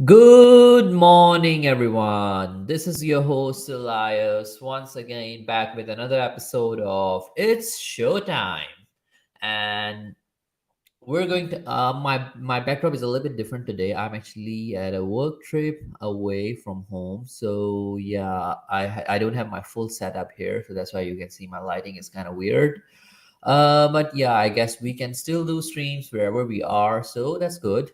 Good morning, everyone. This is your host, Elias, once again back with another episode of It's Showtime. And we're going to, my backdrop is a little bit different today. I'm actually at a work trip away from home. So, yeah, I don't have my full setup here. So that's why you can see my lighting is kind of weird. But yeah, I guess we can still do streams wherever we are, so that's good.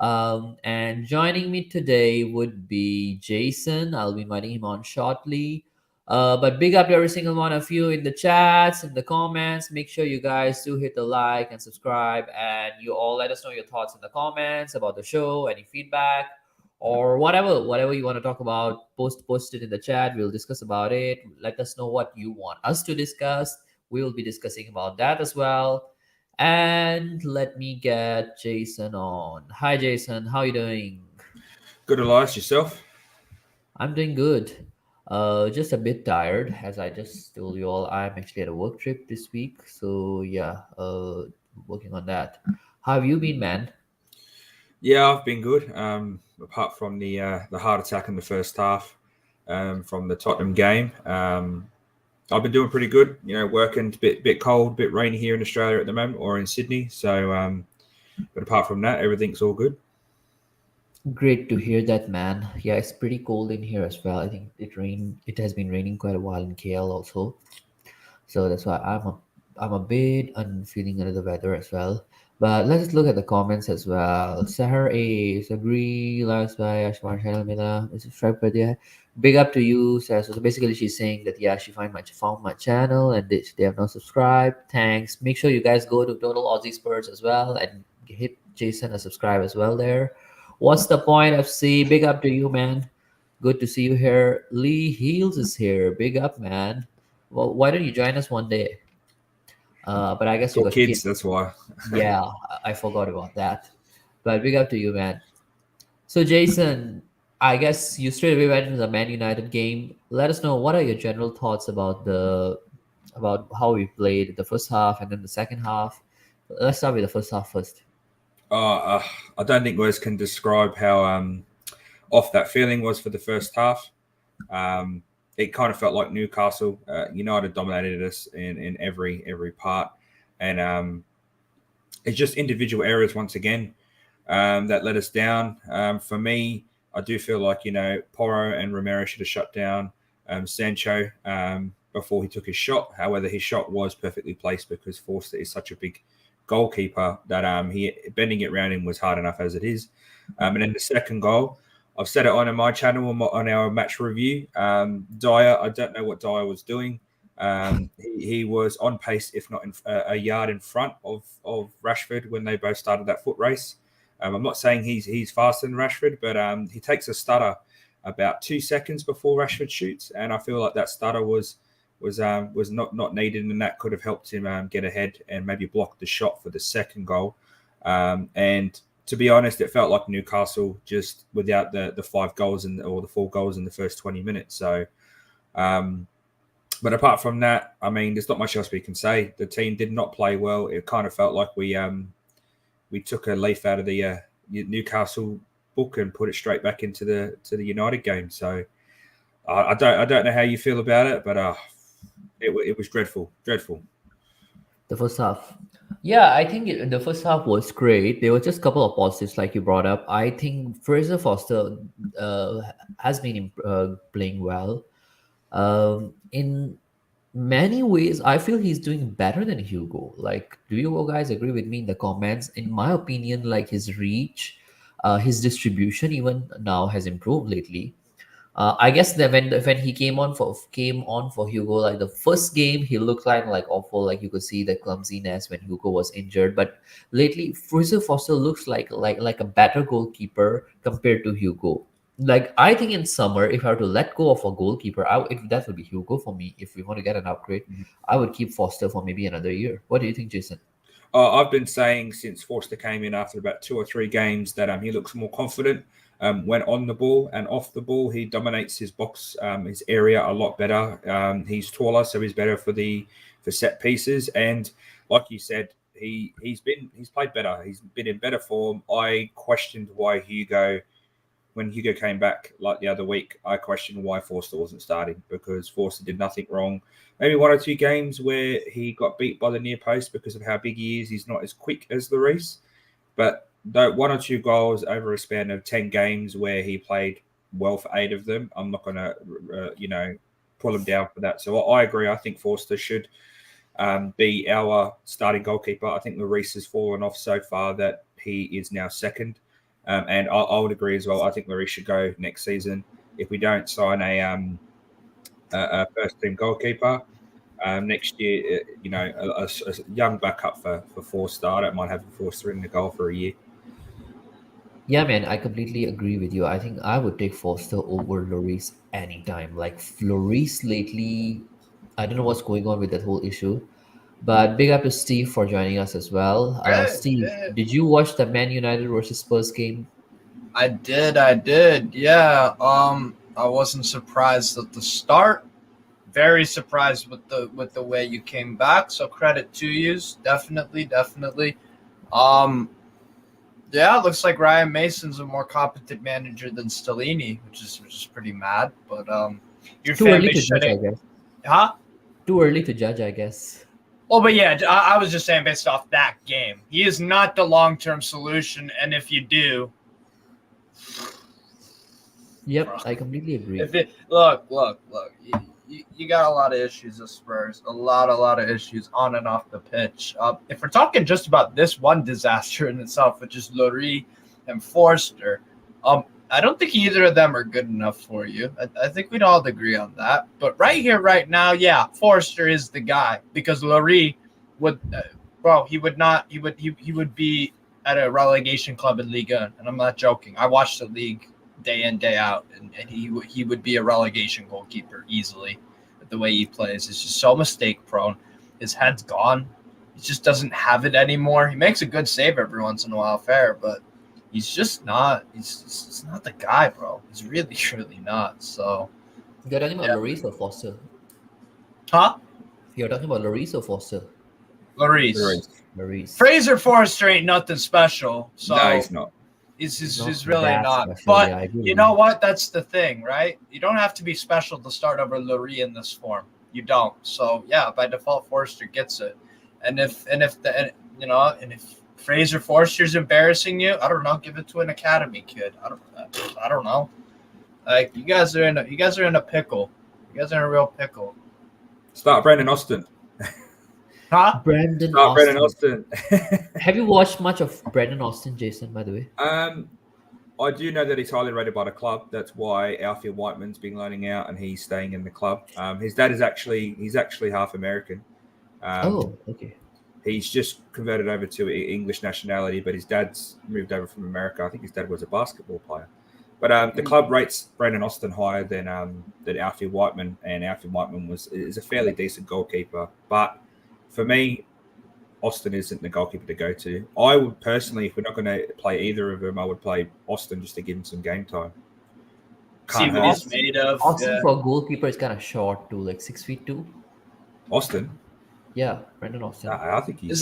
And joining me today would be Jason. I'll be inviting him on shortly. But big up to every single one of you in the chats, in the comments. Make sure you guys do hit the like and subscribe, and you all let us know your thoughts in the comments about the show, any feedback, or whatever you want to talk about. Post it in the chat. We'll discuss about it. Let us know what you want us to discuss. We will be discussing about that as well. And let me get Jason on. Hi, Jason. How you doing? Good, Elias, yourself? I'm doing good. Just a bit tired, as I just told you all. I'm actually at a work trip this week, so yeah, working on that. How have you been, man? Yeah, I've been good. Apart from the heart attack in the first half from the Tottenham game, I've been doing pretty good. You know, working a bit cold, bit rainy here in Australia at the moment, or in Sydney. So, but apart from that, everything's all good. Great to hear that, man. Yeah, it's pretty cold in here as well. I think it has been raining quite a while in KL also. So that's why I'm a bit feeling under the weather as well. But let's look at the comments as well. Sahar A is agree, last by Ashmar Channel Mila is subscribe for there. Big up to you, Sahar. So basically she's saying that yeah, she found my channel and they have not subscribed. Thanks. Make sure you guys go to Total Aussie Spurs as well and hit Jason a subscribe as well there. What's the point, FC? Big up to you, man. Good to see you here. Lee Heels is here. Big up, man. Well, why don't you join us one day? But I guess you Got got kids. kids, that's why. Yeah, I forgot about that. But big up to you, man. So, Jason, I guess you straight away went into the Man United game. Let us know what are your general thoughts about how we played the first half and then the second half. Let's start with the first half first. I don't think words can describe how off that feeling was for the first half. It kind of felt like Newcastle United dominated us in every part, and it's just individual errors once again that let us down. For me, I do feel like Porro and Romero should have shut down Sancho before he took his shot. However, his shot was perfectly placed because Forster is such a big goalkeeper that he bending it around him was hard enough as it is. And then the second goal, I've said it on my channel on our match review. Dyer, I don't know what Dyer was doing. He was on pace, if not a yard in front of Rashford when they both started that foot race. I'm not saying he's faster than Rashford, but he takes a stutter about 2 seconds before Rashford shoots, and I feel like that stutter was not needed, and that could have helped him get ahead and maybe block the shot for the second goal. And to be honest, it felt like Newcastle just without the 5 goals or the 4 goals in the first 20 minutes. So. But apart from that, I mean, there's not much else we can say. The team did not play well. It kind of felt like we took a leaf out of the Newcastle book and put it straight back into the United game. So I don't know how you feel about it, but it was dreadful. The first half. Yeah, I think the first half was great. There were just a couple of positives, like you brought up. I think Fraser Foster uh, has been playing well. In many ways, I feel he's doing better than Hugo. Like, do you guys agree with me in the comments? In my opinion, like his reach, his distribution, even now has improved lately. I guess that when he came on for Hugo, like the first game, he looked like awful. Like you could see the clumsiness when Hugo was injured. But lately, Fraser Foster looks like a better goalkeeper compared to Hugo. Like I think in summer, if I were to let go of a goalkeeper, that would be Hugo for me. If we want to get an upgrade, I would keep Foster for maybe another year. What do you think, Jason? I've been saying since Forster came in after about 2 or 3 games that he looks more confident when on the ball and off the ball. He dominates his box, his area a lot better. He's taller, so he's better for set pieces. And like you said, he's played better. He's been in better form. I questioned why Hugo when Hugo came back like the other week, I questioned why Forster wasn't starting, because Forster did nothing wrong. Maybe 1 or 2 games where he got beat by the near post because of how big he is. He's not as quick as Lloris. But 1 or 2 goals over a span of 10 games where he played well for 8 of them, I'm not going to, pull him down for that. So I agree. I think Forster should be our starting goalkeeper. I think Lloris has fallen off so far that he is now second. And I would agree as well. I think Lloris should go next season. If we don't sign a first-team goalkeeper next year, a young backup for Forster. I don't mind having Forster in the goal for a year. Yeah, man, I completely agree with you. I think I would take Foster over Lloris anytime. Like Lloris lately, I don't know what's going on with that whole issue. But big up to Steve for joining us as well. Steve, did you watch the Man United versus Spurs game? I did. Yeah. I wasn't surprised at the start. Very surprised with the way you came back. So credit to you. Definitely. Yeah, it looks like Ryan Mason's a more competent manager than Stellini, which is pretty mad. But your Too fan early to base judge, I shouldn't, guess. huh? Too early to judge, I guess. Oh, but yeah, I was just saying based off that game, he is not the long-term solution. And if you do, Yep, I completely agree. look, you got a lot of issues with Spurs, a lot of issues on and off the pitch. If we're talking just about this one disaster in itself, which is Lloris and Forster, I don't think either of them are good enough for you. I think we'd all agree on that. But right here, right now, yeah, Forster is the guy, because Lloris would, he would be at a relegation club in Ligue 1, and I'm not joking. I watched the league day in, day out, and he would be a relegation goalkeeper easily. The way he plays is just so mistake prone. His head's gone. He just doesn't have it anymore. He makes a good save every once in a while, fair, but he's just not. He's not the guy, bro. He's really, really not. So You're talking about Lloris or Foster? huh? You're talking about Lloris or Foster? Lloris. Fraser Forster ain't nothing special. So No, he's not. He's really that not. special, But yeah, I agree you with know what? That's the thing, right? You don't have to be special to start over Lloris in this form. You don't. So yeah, by default, Forster gets it. And if Fraser Forster's embarrassing you, I don't know. Give it to an academy kid. I don't know. Like you guys are in a pickle. You guys are in a real pickle. Start Brendan Austin. Huh? Brendan Austin. Have you watched much of Brendan Austin, Jason, by the way? I do know that he's highly rated by the club. That's why Alfie Whiteman's been loaning out and he's staying in the club. His dad is actually half American. Okay. He's just converted over to English nationality, but his dad's moved over from America. I think his dad was a basketball player. But the club rates Brendan Austin higher than Alfie Whiteman, and Alfie Whiteman is a fairly decent goalkeeper. But for me, Austin isn't the goalkeeper to go to. I would personally, if we're not going to play either of them, I would play Austin just to give him some game time. See what he's made of. Austin for a goalkeeper is kind of short too, like 6'2". Austin? Yeah, Brendan Austin. I think he's... Is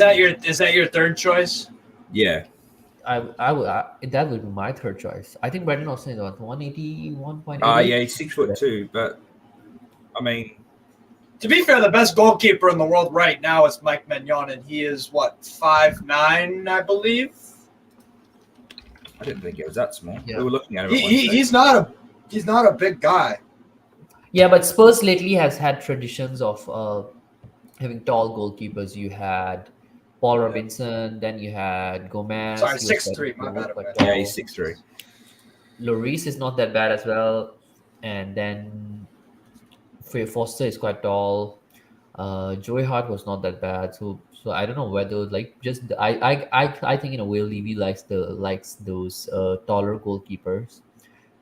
that your third choice? Yeah. That would be my third choice. I think Brendan Austin is about 181.8. Yeah, he's 6'2", but I mean, to be fair, the best goalkeeper in the world right now is Mike Maignan, and he is 5'9", I believe. I didn't think it was that small. Yeah. We were looking at him. He's not a big guy. Yeah, but Spurs lately has had traditions of having tall goalkeepers. You had Paul Robinson, then you had Gomez. Sorry, 6'3". My bad. Yeah, he's 6'3". Lloris is not that bad as well, and then Foster is quite tall. Joey Hart was not that bad. So I don't know whether I think in a way Levy likes those taller goalkeepers.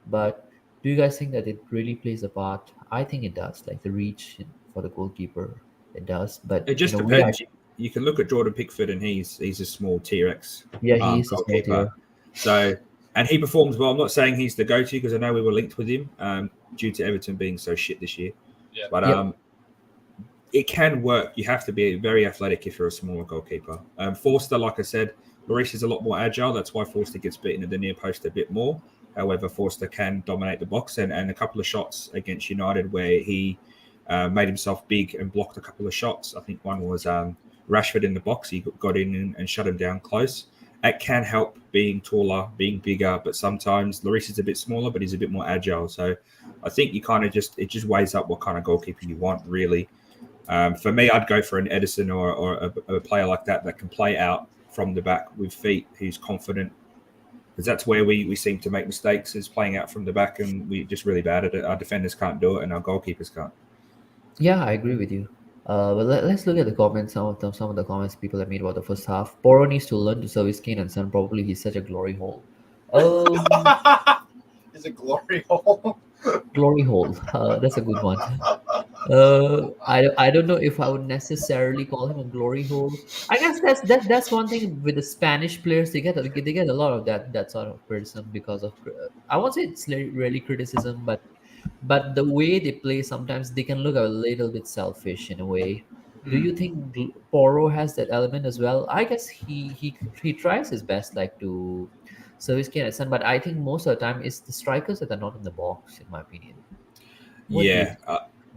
But do you guys think that it really plays a part? I think it does. Like the reach for the goalkeeper, it does. But It just depends. You can look at Jordan Pickford, and he's a small T-Rex. Yeah, he is a small goalkeeper. So, and he performs well. I'm not saying he's the go-to because I know we were linked with him due to Everton being so shit this year. Yeah. But it can work. You have to be very athletic if you're a smaller goalkeeper. Forster, like I said, Lloris is a lot more agile. That's why Forster gets beaten at the near post a bit more. However, Forster can dominate the box, and a couple of shots against United where he made himself big and blocked a couple of shots. I think one was Rashford in the box. He got in and shut him down close. It can help being taller, being bigger, but sometimes Lloris is a bit smaller, but he's a bit more agile. So I think you kind of it just weighs up what kind of goalkeeper you want, really. For me, I'd go for an Edison or a player like that can play out from the back with feet, who's confident. Because that's where we seem to make mistakes, is playing out from the back, and we're just really bad at it. Our defenders can't do it, and our goalkeepers can't. Yeah, I agree with you. But let's look at the comments. Some of the comments people have made about the first half. Poro needs to learn to service Kane and Son. Probably he's such a glory hole. Is it glory hole? Glory hole. That's a good one. I don't know if I would necessarily call him a glory hole. I guess that's one thing with the Spanish players. They get a lot of that sort of criticism because of. I won't say it's really criticism, but the way they play, sometimes they can look a little bit selfish in a way. Do you think Poro has that element as well? I guess he tries his best, like, to service Kane and Son, but I think most of the time it's the strikers that are not in the box, in my opinion. What do you Yeah,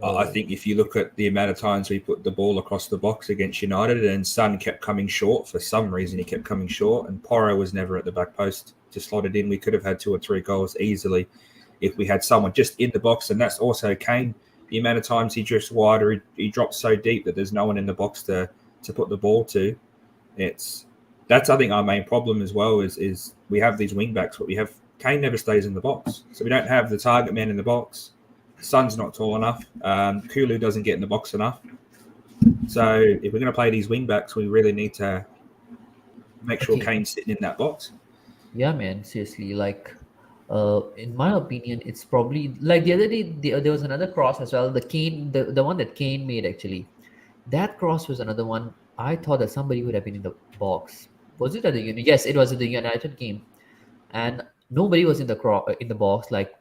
I think if you look at the amount of times we put the ball across the box against United, and Son kept coming short for some reason, he kept coming short, and Poro was never at the back post to slot it in. We could have had 2 or 3 goals easily if we had someone just in the box, and that's also Kane. The amount of times he drifts wide, or he drops so deep that there's no one in the box to put the ball to. That's I think our main problem as well is we have these wing backs, but we have Kane never stays in the box, so we don't have the target man in the box. Son's not tall enough. Kulu doesn't get in the box enough. So if we're going to play these wing backs, we really need to make sure Kane's sitting in that box. Yeah, man. Seriously, like, in my opinion, it's probably like the other day. There was another cross as well. The one that Kane made, actually. That cross was another one. I thought that somebody would have been in the box. Was it at the United? Yes, it was at the United game, and nobody was in the box. Like,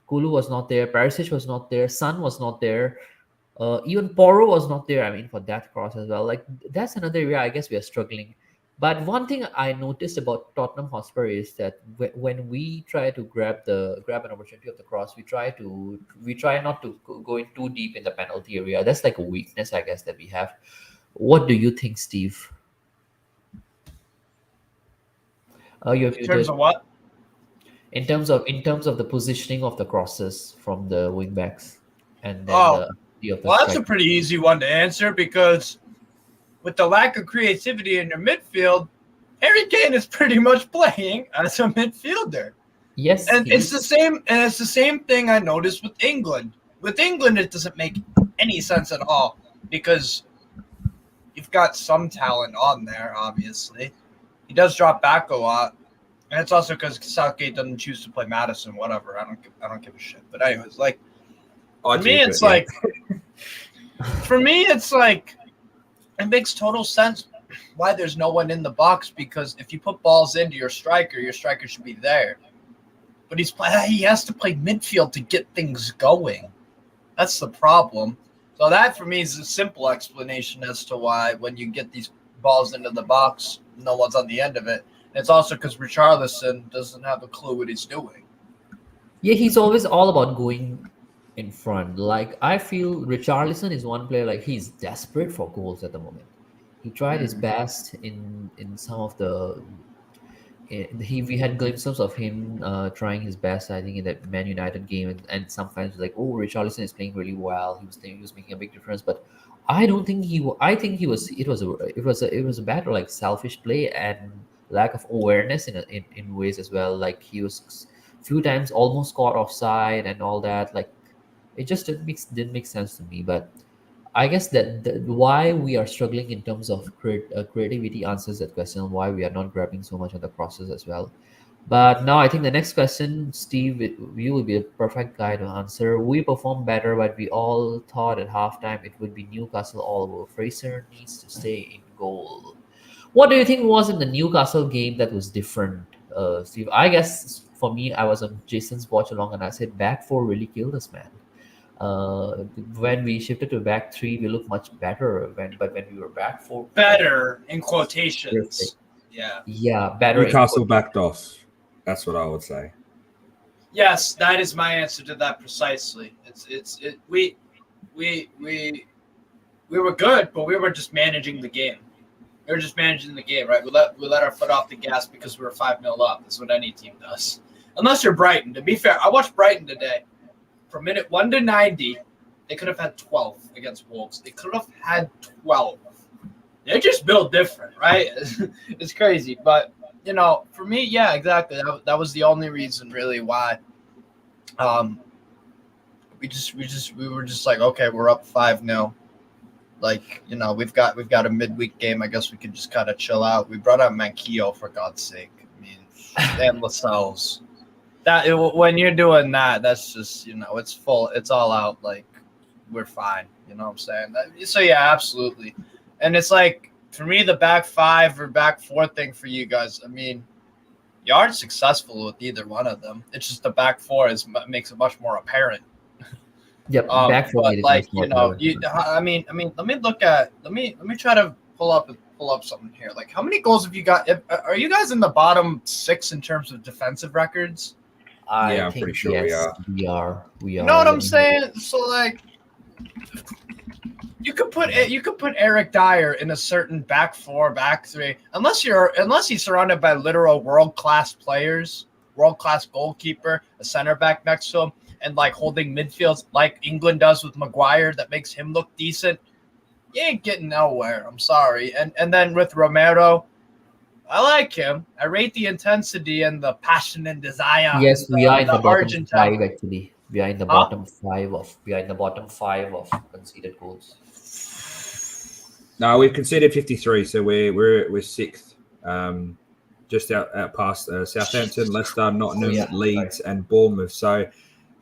Kulu was not there, Perisic was not there, Son was not there, even Poro was not there. I mean, for that cross as well. Like, that's another area I guess we are struggling. But one thing I noticed about Tottenham Hotspur is that when we try to grab an opportunity of the cross, we try not to go in too deep in the penalty area. That's like a weakness, I guess, that we have. What do you think, Steve? You're In terms muted. of what? In terms of the positioning of the crosses from the wing backs, and then Oh, the well, that's a strike. pretty easy one to answer because with the lack of creativity in your midfield, Harry Kane is pretty much playing as a midfielder. Yes, And he it's is. the same. And it's the same thing I noticed with England. With England, it doesn't make any sense at all because you've got some talent on there. Obviously, he does drop back a lot, and it's also because Southgate doesn't choose to play Madison. Whatever, I don't give a shit. But anyways, like for me, it's like it makes total sense why there's no one in the box, because if you put balls into your striker should be there. But he has to play midfield to get things going. That's the problem. So that for me is a simple explanation as to why when you get these balls into the box, no one's on the end of it. And it's also because Richarlison doesn't have a clue what he's doing. Yeah, he's always all about going in front. Like, I feel Richarlison is one player, like, he's desperate for goals at the moment. He tried his best in some of the. We had glimpses of him trying his best, I think, in that Man United game, and sometimes like, oh, Richarlison is playing really well. He was making a big difference, but I don't think I think he was. It was a bad, like, selfish play and lack of awareness in ways as well. Like, he was few times almost caught offside and all that. Like, it just didn't make sense to me. But I guess that why we are struggling in terms of creativity answers that question. Why we are not grabbing so much of the crosses as well. But now I think the next question, Steve, you will be a perfect guy to answer. We performed better, but we all thought at halftime it would be Newcastle all over. Fraser needs to stay in goal. What do you think was in the Newcastle game that was different, Steve? I guess for me, I was on Jason's watch along, and I said back four really killed us, man. When we shifted to back three, we looked much better. But when we were back four, Better in quotations. perfect. Yeah. Yeah, better. Newcastle backed off. That's what I would say. Yes, that is my answer to that precisely. We were good, but we were just managing the game. We were just managing the game, right? We let our foot off the gas because we were 5-0 up. That's what any team does. Unless you're Brighton. To be fair, I watched Brighton today. From minute 1 to 90, they could have had 12 against Wolves. They could have had 12. They just built different, right? It's crazy. But, for me, yeah, exactly. That was the only reason really why we were just like, okay, we're up 5-0. Like, we've got a midweek game. I guess we could just kind of chill out. We brought out Manquillo, for God's sake. I mean, and Lascelles. When you're doing that, that's just, it's full. It's all out. Like, we're fine. You know what I'm saying? So, yeah, absolutely. And it's like, for me, the back five or back four thing for you guys, I mean, you aren't successful with either one of them. It's just the back four makes it much more apparent. Yep, back four. But like, let me try to pull up something here. Like, how many goals have you got? Are you guys in the bottom 6 in terms of defensive records? I'm pretty sure yes, we are. You know what I'm saying? So like, you could put Eric Dyer in a certain back four, back three, unless he's surrounded by literal world-class players, world-class goalkeeper, a center back next to him, and like holding midfields like England does with Maguire that makes him look decent. You ain't getting nowhere. I'm sorry. And then with Romero, I like him. I rate the intensity and the passion and desire. Yes, we are in the bottom Argentine. 5 actually. We are in the bottom 5 of conceded goals. No, we've conceded 53, so we're sixth, just out past Southampton, Leicester, Nottingham, Leeds, and Bournemouth. So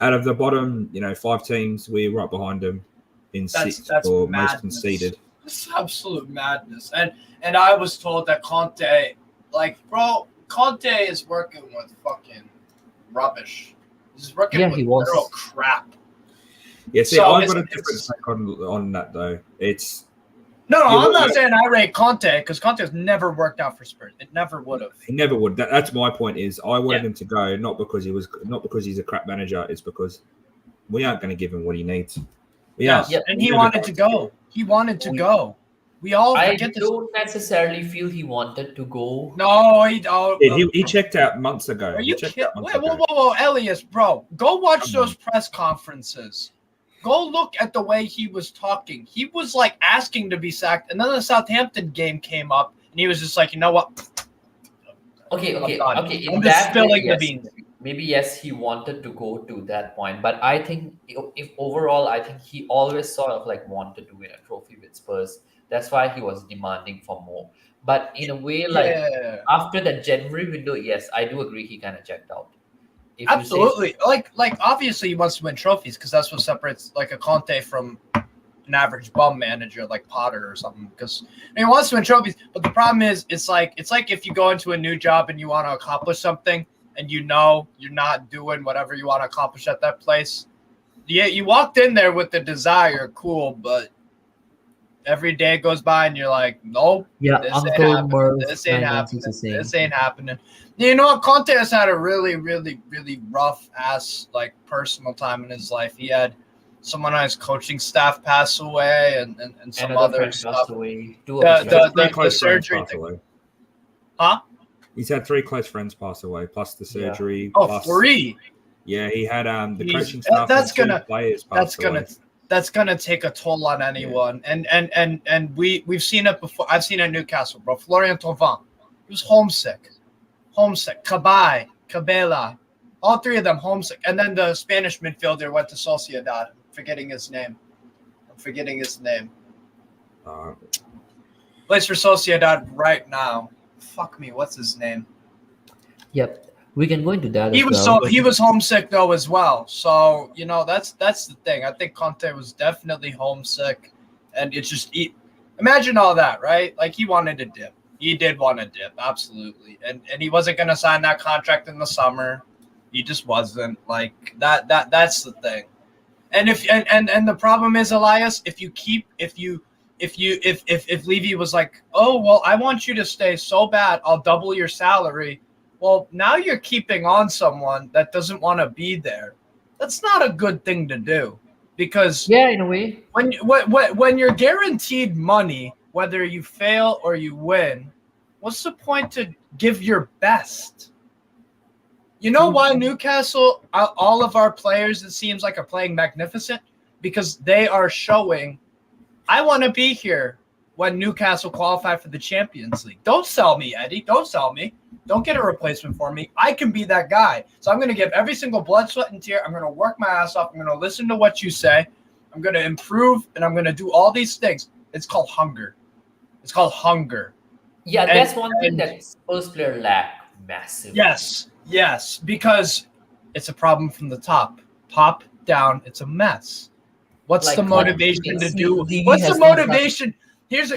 out of the bottom, 5 teams, we're right behind them in sixth for most conceded. It's absolute madness. And I was told that Conte is working with fucking rubbish. He's working with literal crap. Yeah, see, So I've got a different take on that though. No, I'm not saying I rate Conte because Conte has never worked out for Spurs. It never would have. He never would. That's my point. Is I wanted him to go not because he's a crap manager. It's because we aren't going to give him what he needs. And he wanted to go. He wanted to go. We all forget this. I don't necessarily feel he wanted to go. No, he don't. He checked out months ago. Are you kidding? Whoa, Elias, bro. Go watch those press conferences. Go look at the way he was talking. He was like asking to be sacked. And then the Southampton game came up and he was just like, you know what? Okay. I'm just spilling the beans. Maybe yes, he wanted to go to that point, but I think if overall, I think he always sort of like wanted to win a trophy with Spurs. That's why he was demanding for more. But in a way, like after the January window, yes, I do agree he kind of checked out. Absolutely. Like obviously he wants to win trophies because that's what separates like a Conte from an average bum manager like Potter or something. Because he wants to win trophies, but the problem is it's like if you go into a new job and you want to accomplish something and you're not doing whatever you want to accomplish at that place. Yeah, you walked in there with the desire, cool, but every day goes by and you're like, nope. Yeah, this ain't happening. You know what? Conte has had a really, really, really rough ass like personal time in his life. He had someone on his coaching staff pass away and some other stuff. The surgery thing. Huh? He's had 3 close friends pass away, plus the surgery. Oh, 3. Yeah, he had the coaching staff. That's gonna take a toll on anyone. And we've seen it before. I've seen it in Newcastle, bro. Florian Thauvin, he was homesick. Cabela, all 3 of them homesick. And then the Spanish midfielder went to Sociedad. I'm forgetting his name. Plays for Sociedad right now. Fuck me, what's his name? Yep, we can go into that. He was homesick though as well. So that's the thing. I think Conte was definitely homesick, and it's just imagine all that, right? Like he wanted to dip. He did want to dip, absolutely, and he wasn't going to sign that contract in the summer. He just wasn't like that. That's the thing. And and the problem is, Elias, if Levy was like, oh, well, I want you to stay so bad, I'll double your salary. Well, now you're keeping on someone that doesn't want to be there. That's not a good thing to do, because Yeah, in a way. when you're guaranteed money, whether you fail or you win, what's the point to give your best? You know why Newcastle, all of our players, it seems like, are playing magnificent? Because they are showing, I want to be here when Newcastle qualify for the Champions League. Don't sell me, Eddie. Don't sell me. Don't get a replacement for me. I can be that guy. So I'm going to give every single blood, sweat, and tear. I'm going to work my ass off. I'm going to listen to what you say. I'm going to improve, and I'm going to do all these things. It's called hunger. It's called hunger. Yeah, that's one thing that Spurs player lack massively. Yes, because it's a problem from the top. Top down, it's a mess. What's Like, the motivation to do? Levy What's the has motivation? Here's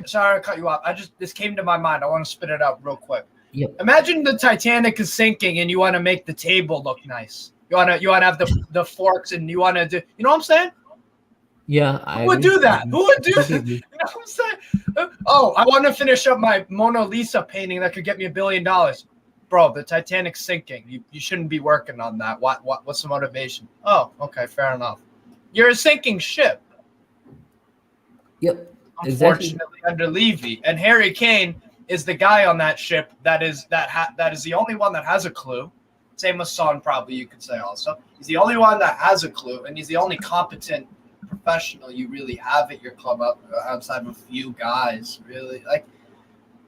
sorry to cut you off. This came to my mind. I want to spit it out real quick. Yep. Imagine the Titanic is sinking and you want to make the table look nice. You want to have the forks, and you want to do, you know what I'm saying? Yeah, Who would do that? Who would do that? You know what I'm saying? Oh, I want to finish up my Mona Lisa painting that could get me $1 billion. Bro, the Titanic's sinking. You shouldn't be working on that. What's the motivation? Oh, okay, fair enough. You're a sinking ship. Yep. Unfortunately, under Levy, and Harry Kane is the guy on that ship that is the only one that has a clue. Same with Son, probably, you could say also. He's the only one that has a clue, and he's the only competent professional you really have at your club outside of a few guys, really. Like,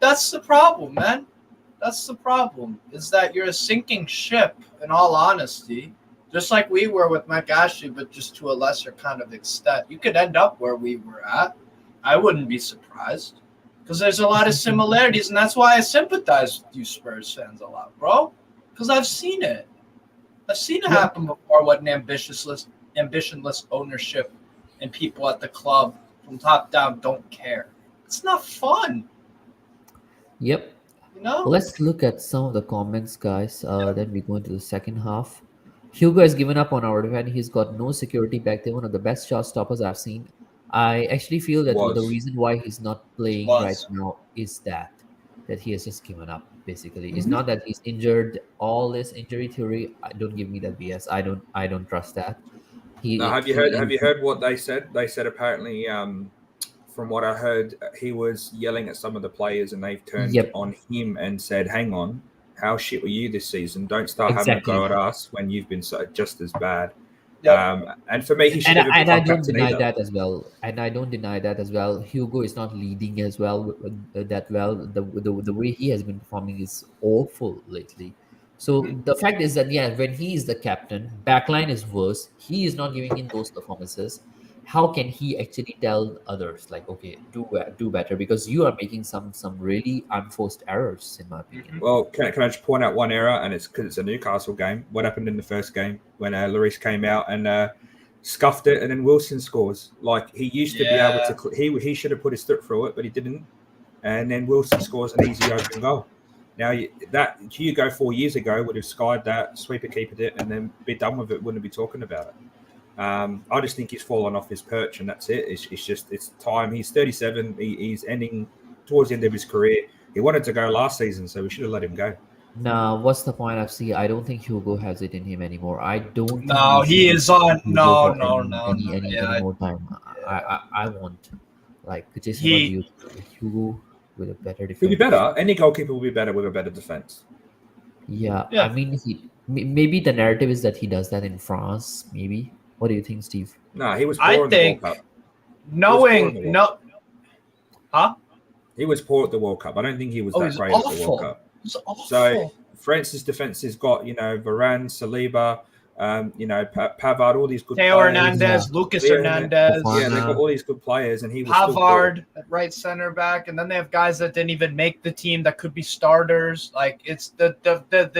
that's the problem, man. That's the problem, is that you're a sinking ship, in all honesty, just like we were with Mike Ashley, but just to a lesser kind of extent. You could end up where we were at. I wouldn't be surprised, because there's a lot of similarities, and that's why I sympathize with you Spurs fans a lot, bro, because I've seen it. I've seen it happen before, what an ambitionless ownership and people at the club from top down don't care. It's not fun. Yep. You know? Let's look at some of the comments, guys. Then we go into the second half. Hugo has given up on our defense. He's got no security back there. One of the best shot stoppers I've seen. I actually feel that the reason why he's not playing right now is that he has just given up. Basically, it's not that he's injured. All this injury theory, don't give me that BS. I don't trust that. Have you heard what they said? They said apparently, from what I heard, he was yelling at some of the players, and they've turned on him and said, "Hang on, how shit were you this season? Don't start having a go at us when you've been just as bad." And for me, he should have been I don't deny that as well. And I don't deny that as well. Hugo is not leading as well that well. The way he has been performing is awful lately. So the fact is that when he is the captain, backline is worse. He is not giving in those performances. How can he actually tell others, like, okay, do better, because you are making some really unforced errors, in my opinion. Well, can I just point out one error, and it's because it's a Newcastle game. What happened in the first game when Lloris came out and scuffed it, and then Wilson scores? Like, he used to be able to. He should have put his foot through it, but he didn't. And then Wilson scores an easy open goal. Now, that Hugo 4 years ago would have skied that, sweeper keepered it, and then be done with it. Wouldn't be talking about it. I just think he's fallen off his perch, and that's it. It's time. He's 37. He's ending towards the end of his career. He wanted to go last season, so we should have let him go. No, what's the point of I don't think Hugo has it in him anymore. I don't. No, he is on. Any more time. I want, like, just Hugo with a better defense. He'll be better. Any goalkeeper will be better with a better defense. Yeah. I mean, maybe the narrative is that he does that in France. Maybe. What do you think, Steve? No, he was poor in the World Cup. He was poor at the World Cup. I don't think he was that great at the World Cup. So France's defense has got, Varane, Saliba, Pavard, all these good Theo players. Hernandez, Lucas Hernandez. Yeah, they've got all these good players, and he was Pavard at right center back, and then they have guys that didn't even make the team that could be starters. Like, it's the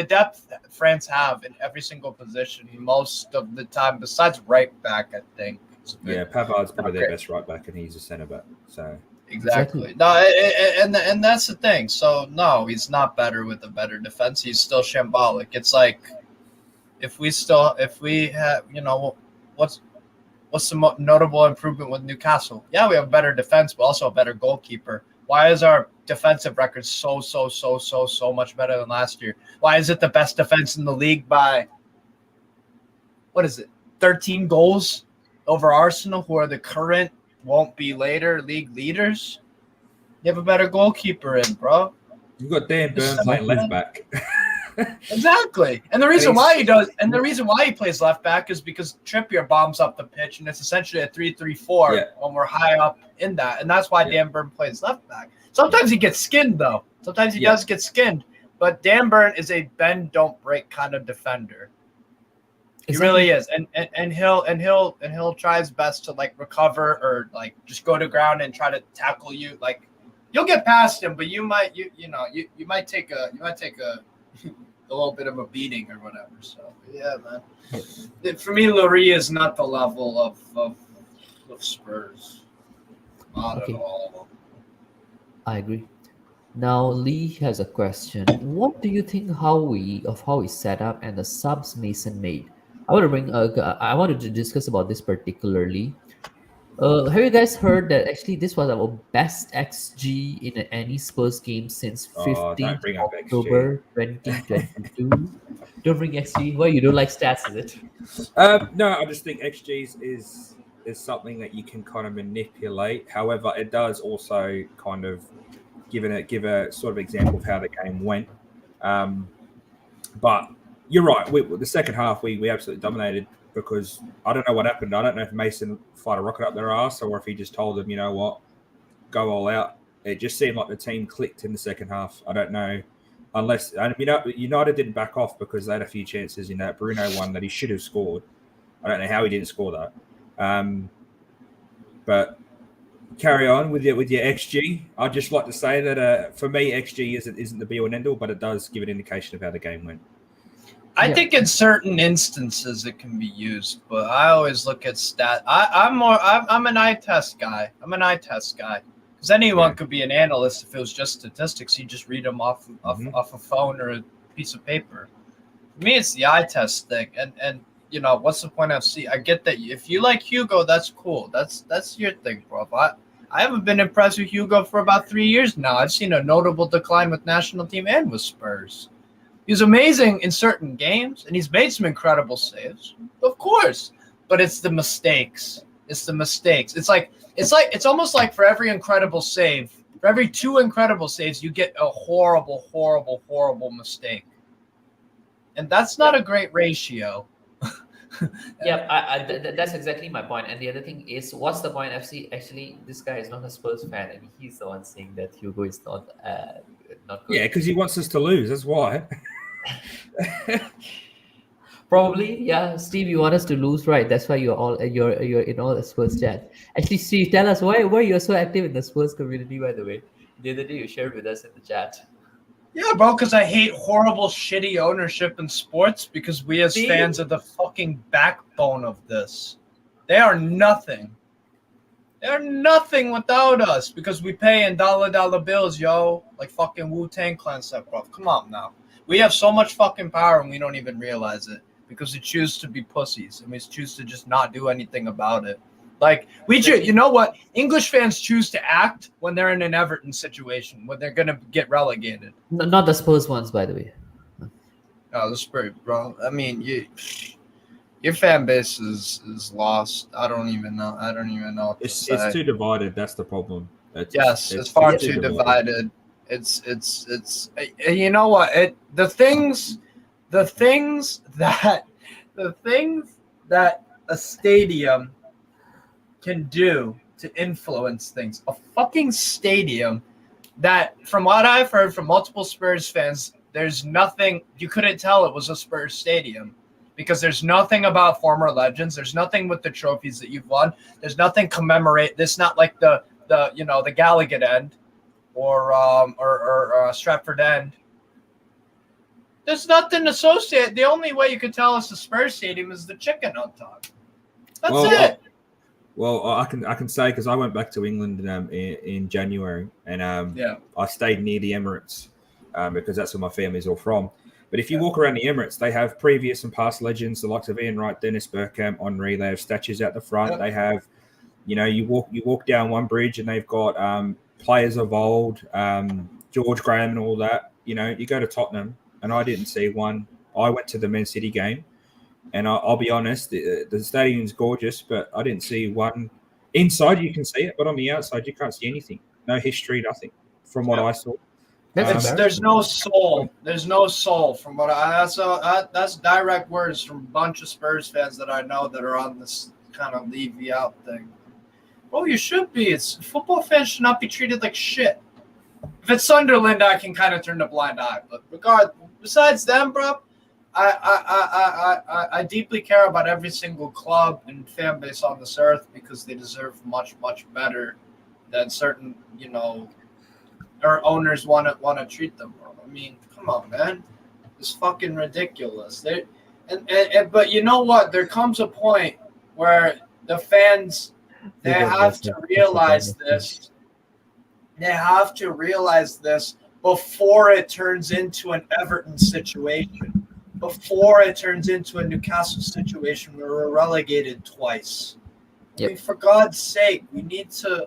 depth that France have in every single position most of the time, besides right back, I think. Yeah, Pavard's probably their best right back, and he's a center back. So exactly. No, and that's the thing. So no, he's not better with a better defense. He's still shambolic. It's like, if we have, what's the notable improvement with Newcastle? Yeah, we have a better defense, but also a better goalkeeper. Why is our defensive record so much better than last year? Why is it the best defense in the league by, 13 goals over Arsenal, who are the current, won't be later league leaders? You have a better goalkeeper in, bro. You've got Dan Burns playing left back. Exactly. And the reason why he plays left back is because Trippier bombs up the pitch, and it's essentially a 3-3-4 when we're high up in that. And that's why Dan Burn plays left back. Sometimes he gets skinned, though. Sometimes he does get skinned. But Dan Burn is a bend don't break kind of defender. He really is. And he'll try his best to like recover or like just go to ground and try to tackle you. Like you'll get past him, but you might take a little bit of a beating or whatever. So yeah, man. For me, Lloris is not the level of Spurs. Not at all. I agree. Now Lee has a question. What do you think how we set up and the subs Mason made? I wanted to discuss about this particularly. Have you guys heard that actually this was our best XG in any Spurs game since 15th October 2022? Don't bring XG. Why you don't like stats, is it? No, I just think XG is something that you can kind of manipulate. However, it does also kind of give a sort of example of how the game went. But you're right. The second half, we absolutely dominated because I don't know what happened. I don't know if Mason fired a rocket up their ass or if he just told them, you know what, go all out. It just seemed like the team clicked in the second half. I don't know. Unless, United didn't back off because they had a few chances in that. Bruno one that he should have scored. I don't know how he didn't score that. But carry on with your XG. I'd just like to say that for me, XG isn't the be-all and end-all, but it does give an indication of how the game went. I think in certain instances it can be used, but I always look at stat. I'm an eye test guy. Because anyone could be an analyst if it was just statistics. You just read them off a phone or a piece of paper. For me, it's the eye test thing. And what's the point of I get that if you like Hugo, that's cool. That's your thing, bro. I haven't been impressed with Hugo for about 3 years now. I've seen a notable decline with national team and with Spurs. He's amazing in certain games, and he's made some incredible saves, of course. But it's the mistakes. It's almost like for every incredible save, for every 2 incredible saves, you get a horrible, horrible, horrible mistake. And that's not a great ratio. That's exactly my point. And the other thing is, what's the point? FC actually, this guy is not a Spurs fan, and he's the one saying that Hugo is not good. Yeah, because he wants us to lose. That's why. Probably, yeah. Steve, you want us to lose, right? That's why you're in all the Spurs chat. Actually, Steve, tell us why you're so active in the Spurs community. By the way, the other day you shared with us in the chat. Yeah, bro, because I hate horrible, shitty ownership in sports because we as fans are the fucking backbone of this. They are nothing. They're nothing without us because we pay in dollar bills, yo. Like fucking Wu-Tang Clan stuff, bro. Come on now. We have so much fucking power and we don't even realize it because we choose to be pussies and we choose to just not do anything about it. Like, you know what? English fans choose to act when they're in an Everton situation, when they're going to get relegated. Not the Spurs ones, by the way. No, the Spurs, bro. I mean, your fan base is lost. I don't even know. It's too divided. That's the problem. It's far too divided. It's you know what? The things that a stadium can do to influence things. A fucking stadium that, from what I've heard from multiple Spurs fans, there's nothing, you couldn't tell it was a Spurs stadium because there's nothing about former legends. There's nothing with the trophies that you've won. There's nothing commemorate. This not like the Gallagher end or Stratford End. There's nothing associated. The only way you could tell us the Spurs stadium is the chicken on top. That's it. Well, I can say because I went back to England in January and I stayed near the Emirates because that's where my family's all from. But if you walk around the Emirates, they have previous and past legends, the likes of Ian Wright, Dennis Bergkamp, Henry. They have statues out the front. They have, you walk down one bridge and they've got players of old, George Graham and all that. You know, you go to Tottenham, and I didn't see one. I went to the Man City game, and I'll be honest, the stadium's gorgeous, but I didn't see one. Inside, you can see it, but on the outside, you can't see anything. No history, nothing from what I saw. There's no soul. There's no soul from what that's direct words from a bunch of Spurs fans that I know that are on this kind of Levy out thing. Well, you should be. It's football fans should not be treated like shit. If it's Sunderland, I can kind of turn a blind eye. But besides them, bro, I deeply care about every single club and fan base on this earth because they deserve much, much better than certain, or owners want to treat them, bro. I mean, come on, man. It's fucking ridiculous. But you know what? There comes a point where the fans, they have to realize this. They have to realize this before it turns into an Everton situation, before it turns into a Newcastle situation where we're relegated twice. Yep. I mean, for God's sake, we need to,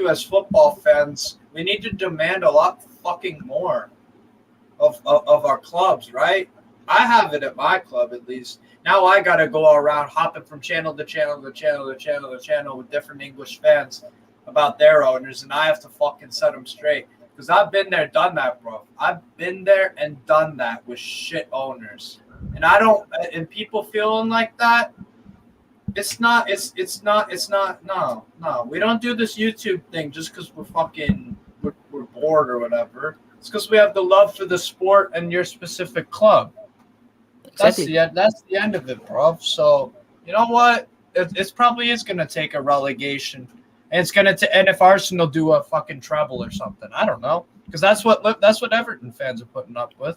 as football fans, we need to demand a lot fucking more of our clubs, right? I have it at my club, at least. Now I got to go around hopping from channel to channel to channel to channel to channel with different English fans about their owners, and I have to fucking set them straight. Because I've been there, done that, bro. I've been there and done that with shit owners. And people feeling like that, no. We don't do this YouTube thing just because we're bored or whatever. It's because we have the love for the sport and your specific club. Exactly. That's the end of it, bro. So, you know what? It probably is going to take a relegation. And it's and if Arsenal do a fucking treble or something, I don't know, because that's what Everton fans are putting up with.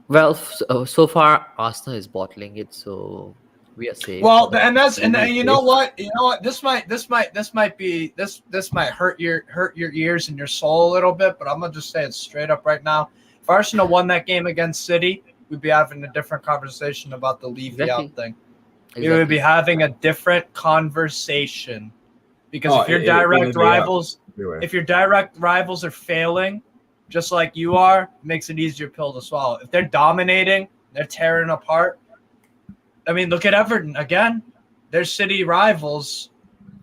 Well, so far Arsenal is bottling it, so we are safe. Well, and you know what? This might hurt your ears and your soul a little bit, but I'm gonna just say it straight up right now. If Arsenal won that game against City, we'd be having a different conversation about the Levy out thing. We would be having a different conversation. Because if your direct rivals are failing, just like you are, it makes it easier pill to swallow. If they're dominating, they're tearing apart. I mean, look at Everton again. Their city rivals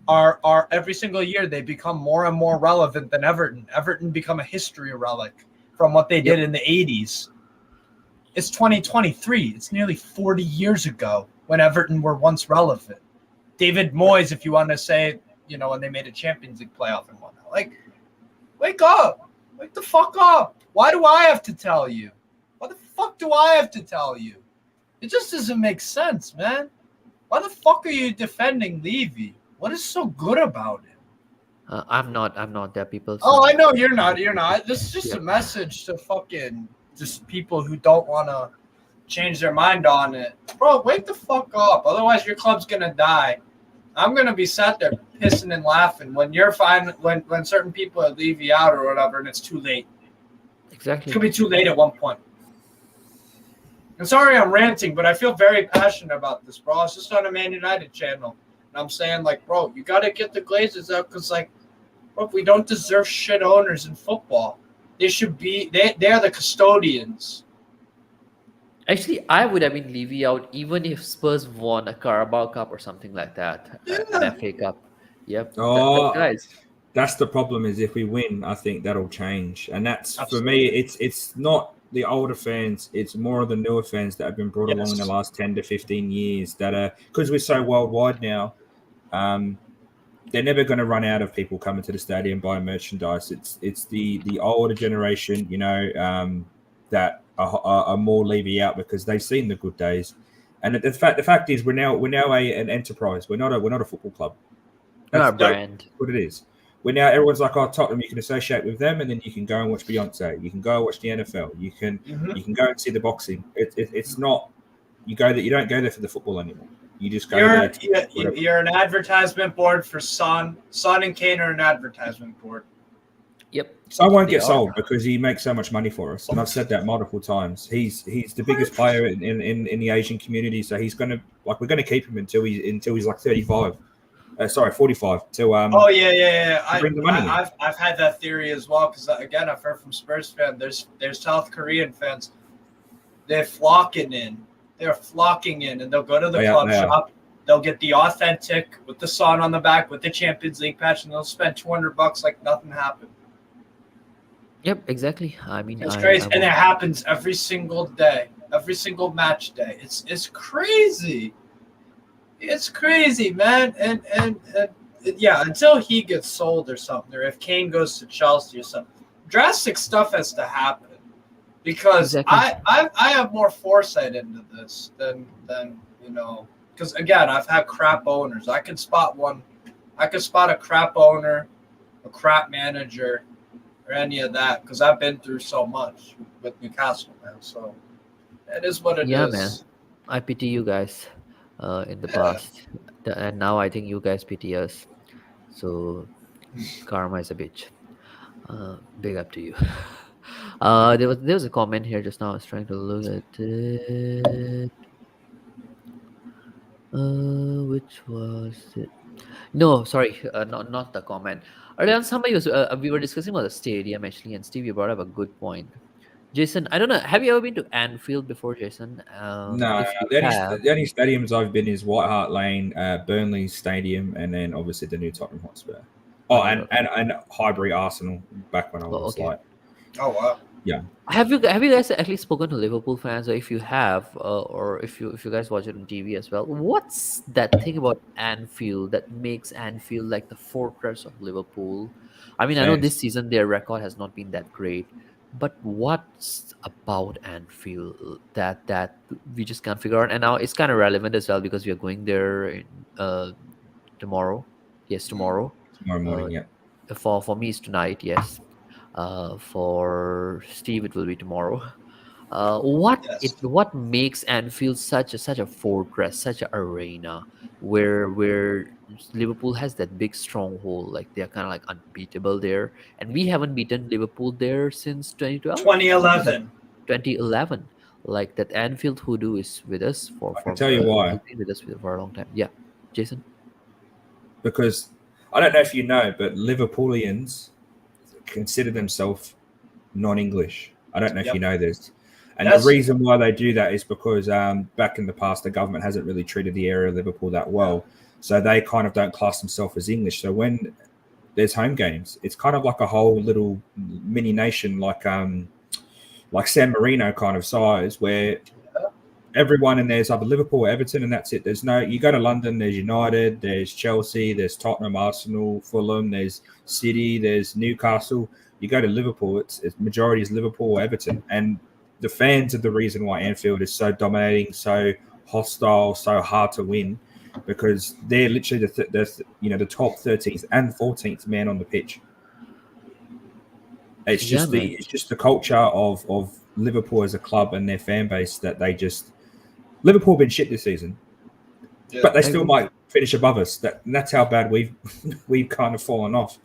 are every single year they become more and more relevant than Everton. Everton become a history relic from what they did in the 80s. It's 2023. It's nearly 40 years ago when Everton were once relevant. David Moyes, if you want to say, when they made a Champions League playoff and whatnot. Like, wake up. Wake the fuck up. Why do I have to tell you? Why the fuck do I have to tell you? It just doesn't make sense, man. Why the fuck are you defending Levy? What is so good about him? I'm not there, people. So. Oh, I know you're not. This is just a message to fucking just people who don't want to change their mind on it. Bro, wake the fuck up. Otherwise, your club's going to die. I'm gonna be sat there pissing and laughing when you're fine when certain people are Levy out or whatever, and it's too late. Exactly. It could be too late at one point. I'm sorry I'm ranting, but I feel very passionate about this, bro. It's just on a Man United channel, and I'm saying, like, bro, you gotta get the Glazers out because, like, bro, we don't deserve shit owners in football. They should be. They're the custodians. Actually, I would have been Levy out even if Spurs won a Carabao Cup or something like that, an FA Cup. Yep. Oh, guys, that's the problem. Is if we win, I think that'll change, and that's for me. It's not the older fans; it's more of the newer fans that have been brought along in the last 10 to 15 years. That are because we're so worldwide now. They're never going to run out of people coming to the stadium buying merchandise. It's the older generation, that are more Levy out because they've seen the good days, and the fact is we're now an enterprise. We're not a football club. That's a brand. What it is. We're now everyone's like, oh, Tottenham. You can associate with them, and then you can go and watch Beyonce. You can go and watch the NFL. You can go and see the boxing. It's not you don't go there for the football anymore. You just go there. You're an advertisement board for Son and Kane are an advertisement board. Yep. So I won't get sold because he makes so much money for us, and I've said that multiple times. He's the biggest player in the Asian community, so we're going to keep him until he's like 35. sorry, 45 to Oh yeah. bring the money in. I've had that theory as well because again I've heard from Spurs fans. There's South Korean fans. They're flocking in. They're flocking in, and they'll go to the club shop. They'll get the authentic with the sun on the back with the Champions League patch, and they'll spend $200 like nothing happened. Yep, exactly. I mean, it's crazy, and it happens every single day, every single match day. It's crazy. It's crazy, man. And yeah, until he gets sold or something, or if Kane goes to Chelsea or something, drastic stuff has to happen. Because I have more foresight into this than because again I've had crap owners. I could spot a crap owner, a crap manager, or any of that because I've been through so much with Newcastle, man. So it is what it is. Yeah, man. I pity you guys in the past, and now I think you guys pity us. So karma is a bitch. Big up to you. There was a comment here just now. I was trying to look at it. Which was it? No, sorry, not the comment. Earlier on, somebody was we were discussing about the stadium actually, and Steve, you brought up a good point. Jason, I don't know. Have you ever been to Anfield before, Jason? No, the only stadiums I've been is White Hart Lane, Burnley Stadium, and then obviously the new Tottenham Hotspur. Oh, and Highbury Arsenal back when I was like. Oh wow. Yeah. Have you guys actually spoken to Liverpool fans, or if you have, or if you guys watch it on TV as well? What's that thing about Anfield that makes Anfield like the fortress of Liverpool? I mean, I know this season their record has not been that great, but what's about Anfield that we just can't figure out? And now it's kind of relevant as well because we are going there tomorrow. Yes, tomorrow. Tomorrow morning, yeah. For me, it's tonight. Yes. For Steve, it will be tomorrow. What makes Anfield such a fortress, such an arena where Liverpool has that big stronghold, like they're kind of like unbeatable there, and we haven't beaten Liverpool there since 2011. Like that Anfield Hoo Doo is with us for I can tell you why. Been with us for a long time. Yeah, Jason. Because I don't know if you know, but Liverpoolians consider themselves non-English. I don't know if you know this. And the reason why they do that is because back in the past, the government hasn't really treated the area of Liverpool that well. So they kind of don't class themselves as English. So when there's home games, it's kind of like a whole little mini nation, like San Marino kind of size, where everyone in there's either Liverpool or Everton, and that's it. There's no, you go to London, there's United, there's Chelsea, there's Tottenham, Arsenal, Fulham, there's City, there's Newcastle. You go to Liverpool, it's majority is Liverpool or Everton, and the fans are the reason why Anfield is so dominating, so hostile, so hard to win, because they're literally the top 13th and 14th man on the pitch. It's just the culture of Liverpool as a club and their fan base that they just. Liverpool have been shit this season, but they still might finish above us. And that's how bad we've kind of fallen off.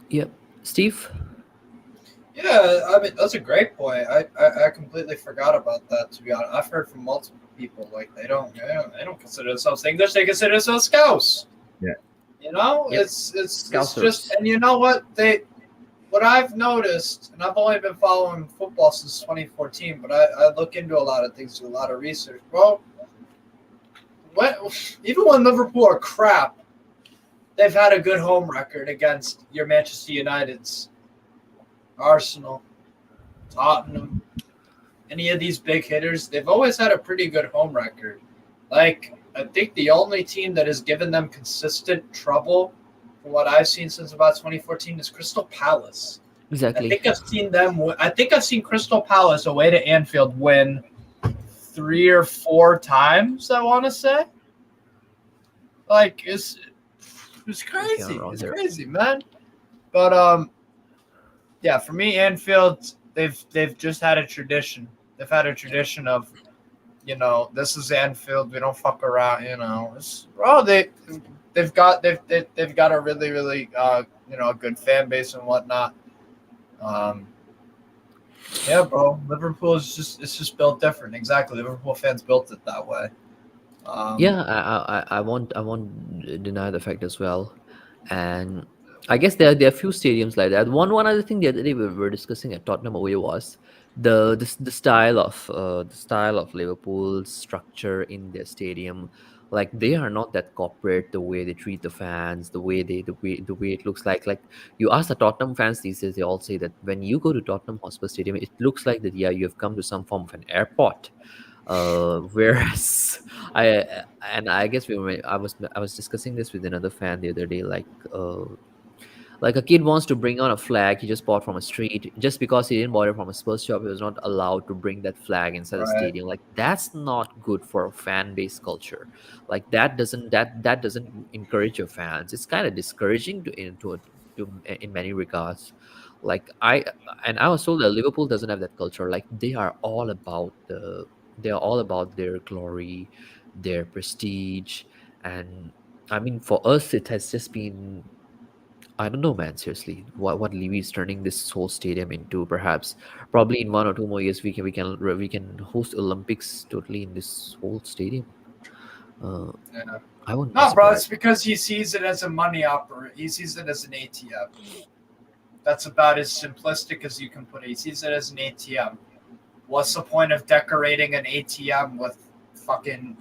Yep, Steve. Yeah, I mean that's a great point. I completely forgot about that. To be honest, I've heard from multiple people like they don't consider themselves English. They consider themselves Scouse. Yeah, it's just, and you know what What I've noticed, and I've only been following football since 2014, but I look into a lot of things, do a lot of research. Well, even when Liverpool are crap, they've had a good home record against your Manchester Uniteds, Arsenal, Tottenham, any of these big hitters. They've always had a pretty good home record. Like, I think the only team that has given them consistent trouble from what I've seen since about 2014 is Crystal Palace. Exactly. I think I've seen Crystal Palace away to Anfield win 3 or 4 times, I want to say. Like, it's crazy. It's crazy, man. But yeah, for me, Anfield, they've just had a tradition. They've had a tradition of, this is Anfield. We don't fuck around. They've got a really, really a good fan base and whatnot. Yeah, bro. Liverpool is just built different. Exactly. Liverpool fans built it that way. Yeah, I won't deny the fact as well, and I guess there are few stadiums like that. One other thing the other day we were discussing at Tottenham away was the style of Liverpool's structure in their stadium. Like they are not that corporate. The way they treat the fans, the way it looks like you ask the Tottenham fans these days, they all say that when you go to Tottenham Hotspur Stadium, it looks like that, yeah, you have come to some form of an airport. Whereas I guess I was discussing this with another fan the other day, like a kid wants to bring on a flag he just bought from a street. Just because he didn't buy it from a Spurs shop, he was not allowed to bring that flag inside the Right. stadium. Like that's not good for a fan base culture. Like that doesn't encourage your fans. It's kind of discouraging in many regards. Like I was told that Liverpool doesn't have that culture. Like they are all about their glory, their prestige, and I mean for us it has just been, I don't know, man. Seriously, what Levy is turning this whole stadium into? Perhaps, probably in 1 or 2 more years, we can host Olympics totally in this whole stadium. Uh, Yeah. I wouldn't be No, bro, it's surprised. because he sees it as a money operator. He sees it as an ATM. That's about as simplistic as you can put it. He sees it as an ATM. What's the point of decorating an ATM with fucking,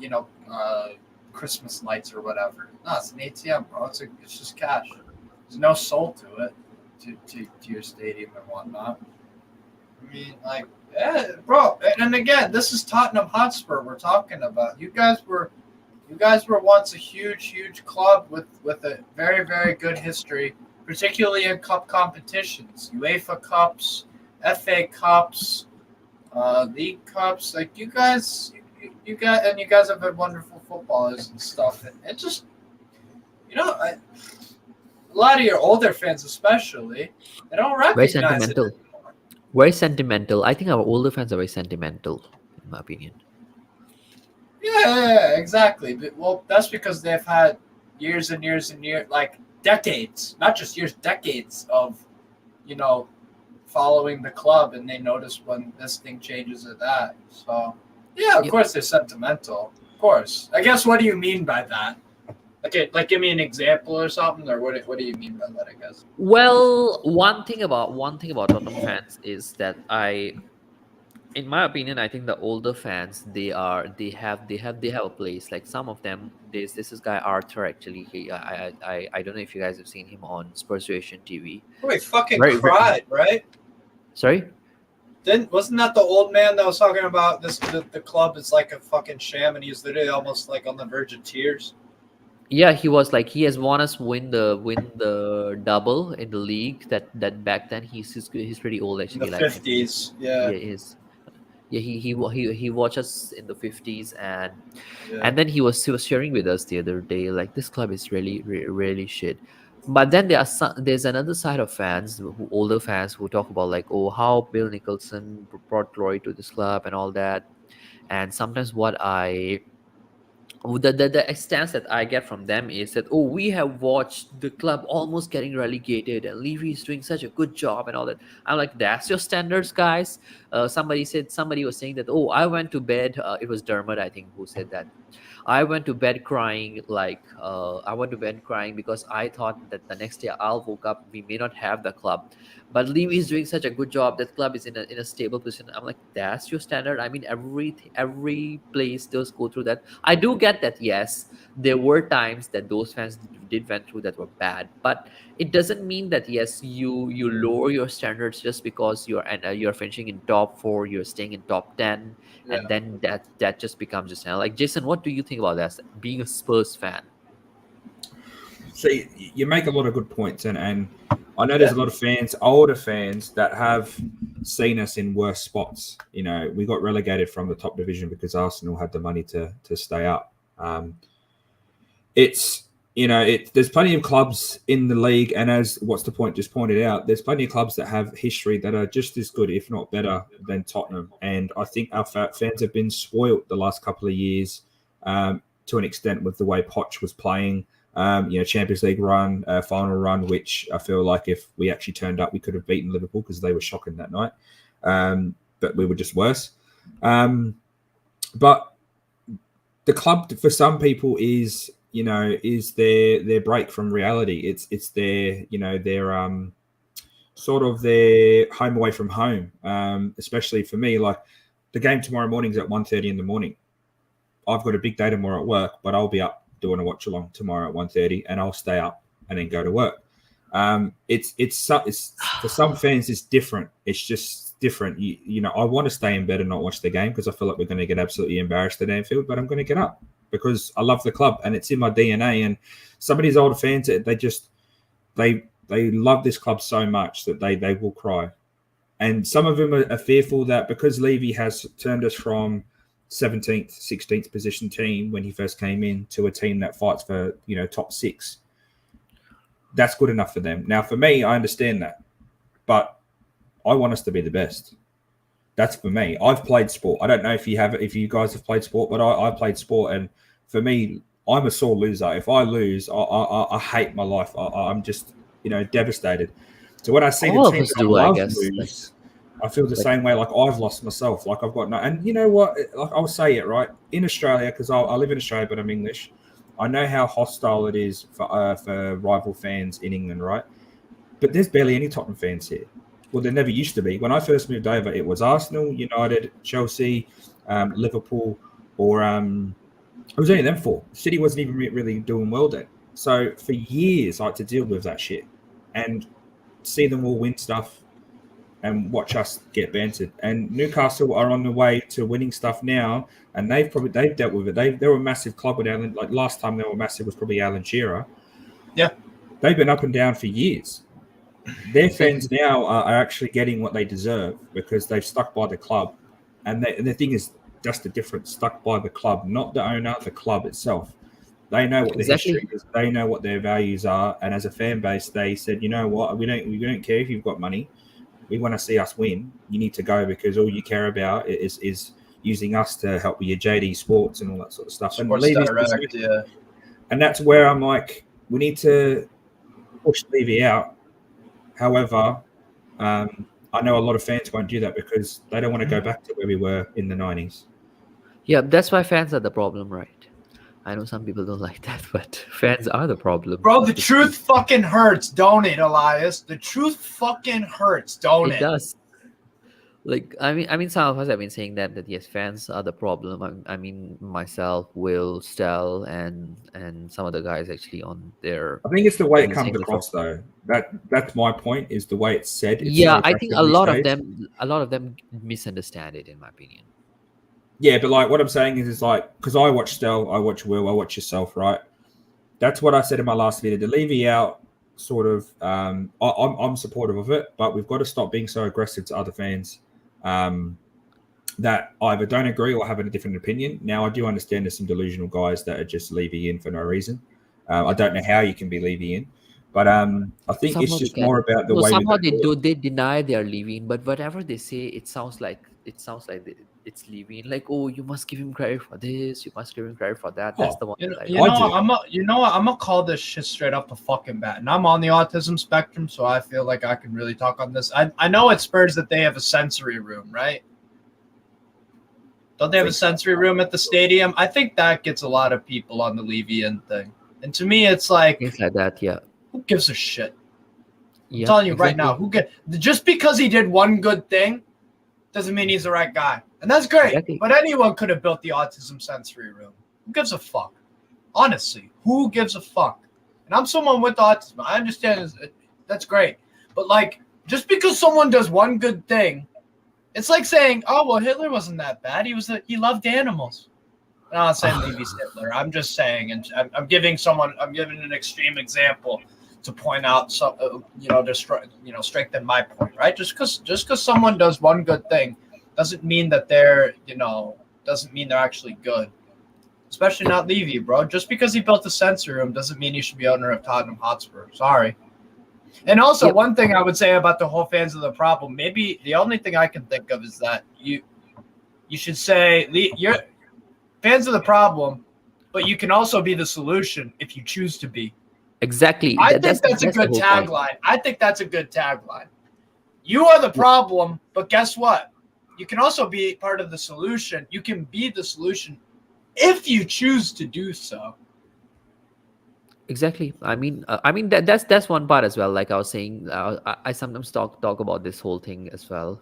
Christmas lights or whatever? No, it's an ATM, bro. It's just cash. There's no soul to it, to your stadium and whatnot. I mean, like, yeah, bro. And again, this is Tottenham Hotspur we're talking about. You guys were once a huge club with a very, very good history, particularly in cup competitions, UEFA Cups, FA Cups, League Cups. Like you guys have had wonderful footballers and stuff. And it just, a lot of your older fans, especially, they don't Very recognize it sentimental. anymore. Very sentimental. I think our older fans are very sentimental, in my opinion. Yeah, exactly. But, well, that's because they've had years and years and years, like decades, not just years, decades of, you know, following the club, and they notice when this thing changes or that. So, yeah, of Yep. course they're sentimental. Of course. I guess what do you mean by that? Like give me an example or something, or what do you mean by that? I guess. Well, one thing about Tottenham fans is that in my opinion, I think the older fans they have a place. Like some of them, this is guy Arthur actually. I don't know if you guys have seen him on Spurs TV. Oh, he fucking Very, very cried, right? sorry. Wasn't that the old man that was talking about this? The club is like a fucking sham, and he's literally almost like on the verge of tears. Yeah, he was like he has won us win the double in the league. That back then he's pretty old In the actually. Like I think '50s. Yeah, yeah, he watched us in the 50s, and yeah. then he was sharing with us the other day like this club is really shit. But then there's another side of fans, older fans, who talk about like, oh, how Bill Nicholson brought glory to this club and all that. And sometimes the stance that I get from them is that, oh, we have watched the club almost getting relegated and Levy is doing such a good job and all that. I'm like, that's your standards, guys. Somebody was saying that, oh, I went to bed. It was Dermot, I think, who said that. I went to bed crying, I went to bed crying because I thought that the next day I'll woke up, we may not have the club. But Levy is doing such a good job. That club is in a stable position. I'm like, that's your standard. I mean, every place does go through that. I do get that. Yes, there were times that those fans did went through that were bad, but it doesn't mean that yes, you lower your standards just because you're finishing in top 4, you're staying in top 10, and Yeah. then that just becomes your standard. Like Jason, what do you think about that? Being a Spurs fan. See, you make a lot of good points, and I know there's a lot of fans, older fans, that have seen us in worse spots. You know, we got relegated from the top division because Arsenal had the money to stay up. It's there's plenty of clubs in the league, and as What's the Point just pointed out, there's plenty of clubs that have history that are just as good, if not better, than Tottenham. And I think our fans have been spoilt the last couple of years to an extent with the way Poch was playing. Champions League run, final run, which I feel like if we actually turned up, we could have beaten Liverpool because they were shocking that night. But we were just worse. But the club for some people is, you know, is their break from reality. It's their, you know, their sort of their home away from home. Especially for me, like the game tomorrow morning is at 1:30 in the morning. I've got a big day tomorrow at work, but I'll be up doing a watch along tomorrow at 1:30, and I'll stay up and then go to work. It's for some fans it's different. It's just different. You know, I want to stay in bed and not watch the game because I feel like we're going to get absolutely embarrassed at Anfield, but I'm going to get up because I love the club and it's in my DNA. And some of these older fans, they love this club so much that they will cry. And some of them are fearful that because Levy has turned us from 17th, 16th position team when he first came in to a team that fights for, you know, top 6. That's good enough for them. Now, for me, I understand that, but I want us to be the best. That's for me. I've played sport. I don't know if you guys have played sport, but I played sport, and for me, I'm a sore loser. If I lose, I hate my life. I'm just, you know, devastated. So when I see All the of team us that do, I I love guess. lose, I feel the same way. Like I've lost myself. Like I've got no. And you know what? Like I'll say it right in Australia because I live in Australia, but I'm English. I know how hostile it is for rival fans in England, right? But there's barely any Tottenham fans here. Well, there never used to be. When I first moved over, it was Arsenal, United, Chelsea, Liverpool, or it was only them 4. City wasn't even really doing well then. So for years, I had to deal with that shit and see them all win stuff and watch us get bantered. And Newcastle are on the way to winning stuff now, and they've dealt with it. They were a massive club with Alan. Like last time they were massive was probably Alan Shearer. Yeah, they've been up and down for years. Their fans now are actually getting what they deserve because they've stuck by the club, and the thing is, that's the difference. Stuck by the club, not the owner, the club itself. They know what the history is. They know what their values are, and as a fan base, they said, you know what, we don't care if you've got money. We want to see us win. You need to go because all you care about is using us to help with your JD Sports and all that sort of stuff. Sports Direct, yeah. And that's where I'm like, we need to push Levy out. However, I know a lot of fans won't do that because they don't want to go back to where we were in the 90s. Yeah, that's why fans are the problem, right? I know some people don't like that, but fans are the problem. Bro, the truth fucking hurts, don't it, Elias? The truth fucking hurts, don't it? It does. Like, I mean, some of us have been saying that yes, fans are the problem. I mean, myself, Will, Stel, and some of the guys actually on their. I think it's the way it comes across, though. That's my point. Is the way it's said. It's yeah, so I think a lot of them misunderstand it, in my opinion. Yeah, but like what I'm saying is like because I watch Stel, I watch Will, I watch yourself, right? That's what I said in my last video. The Levy out, sort of. I'm supportive of it, but we've got to stop being so aggressive to other fans. That either don't agree or have a different opinion. Now, I do understand there's some delusional guys that are just Levy in for no reason. I don't know how you can be Levy in, but I think Somehow it's just more about the way. Somehow they deny they are leaving, but whatever they say, it sounds like it's leaving. Like, oh, you must give him credit for this, you must give him credit for that. That's the one. I'm gonna call this shit straight up the fucking bat. And I'm on the autism spectrum, so I feel like I can really talk on this. I know at Spurs that they have a sensory room, right? Don't they have a sensory room at the stadium? I think that gets a lot of people on the Levian thing. And to me, it's like things like that. Yeah. Who gives a shit? Yeah, I'm telling you right now, just because he did one good thing doesn't mean he's the right guy. And that's great. Exactly. But anyone could have built the autism sensory room. Who gives a fuck? Honestly, who gives a fuck? And I'm someone with autism. I understand that's great. But like, just because someone does one good thing, it's like saying, oh, well, Hitler wasn't that bad. He loved animals. I'm not saying Levy's Hitler. I'm just saying, and I'm giving an extreme example to point out, to strengthen my point, right? Just because someone does one good thing doesn't mean that they're actually good. Especially not Levy, bro. Just because he built a sensory room doesn't mean he should be owner of Tottenham Hotspur. Sorry. And also, one thing I would say about the whole fans of the problem, maybe the only thing I can think of is that you should say you're fans of the problem, but you can also be the solution if you choose to be. Exactly. I think that's a good tagline. I think that's a good tagline. You are the problem, but guess what? You can also be part of the solution. You can be the solution if you choose to do so. Exactly. That's one part as well. Like I was saying, I sometimes talk about this whole thing as well.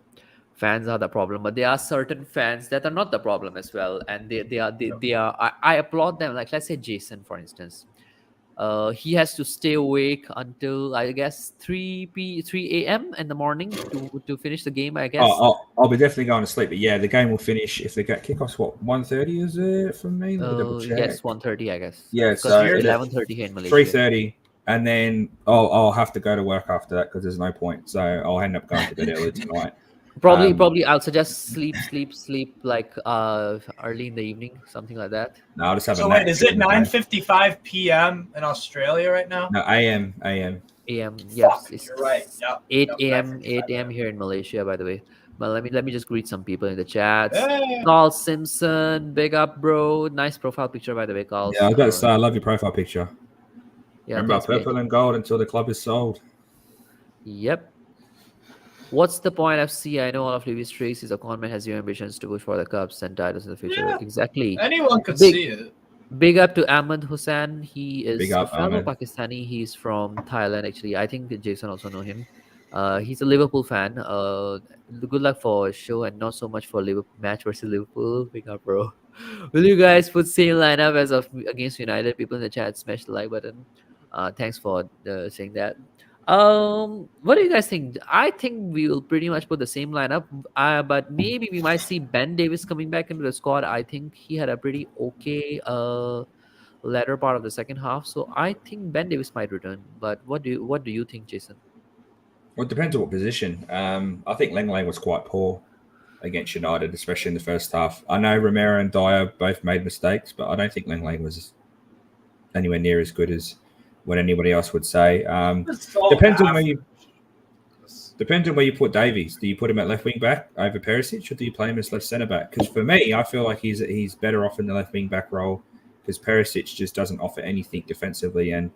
Fans are the problem, but there are certain fans that are not the problem as well, and they are. I applaud them. Like let's say Jason, for instance. He has to stay awake until I guess 3 a.m. in the morning to finish the game. I guess. I'll be definitely going to sleep. But yeah, the game will finish if they get kickoffs. What 1:30 is it for me? Let me double check. Yes, 1:30, I guess. Yeah, Because so 11:30 here in Malaysia. 3:30, and then I'll have to go to work after that because there's no point. So I'll end up going to bed early tonight. Probably I'll suggest sleep like early in the evening, something like that. No, I'll just have So a nap. wait, is it 9:55 p.m. in Australia right now? No, AM. AM. Fuck, Yes, it's you're right. Yep. 8 Yep, a.m. 8 9:55 a.m. here in Malaysia, by the way. But let me just greet some people in the chat. Yeah. Carl Simpson, big up, bro. Nice profile picture, by the way, Carl. Yeah, I got to say, I love your profile picture. Yeah, Remember, thanks, mate. purple and gold until the club is sold. Yep. What's the point, FC? I know all of Levy's tricks. He's a con man, has your ambitions to push for the Cups and titles in the future. Yeah. Exactly. Anyone could Big- see it. Big up to Ahmed Hussain. He is Big a up, fellow Ahmed. Pakistani. He's from Thailand, actually. I think that Jason also know him. He's a Liverpool fan. Good luck for show and not so much for Liverpool match versus Liverpool. Big up, bro. Will you guys put same lineup as of against United? People in the chat, smash the like button. Thanks for saying that. What do you guys think? I think we will pretty much put the same lineup, but maybe we might see Ben Davis coming back into the squad. I think he had a pretty okay latter part of the second half, so I think Ben Davis might return. But what do you think, Jason? Well, it depends on what position. I think Lenglet was quite poor against United, especially in the first half. I know Romero and Dyer both made mistakes, but I don't think Lenglet was anywhere near as good as what anybody else would say. Depends on where you put Davies. Do you put him at left wing back over Perisic, or do you play him as left centre back? Because for me, I feel like he's better off in the left wing back role because Perisic just doesn't offer anything defensively, and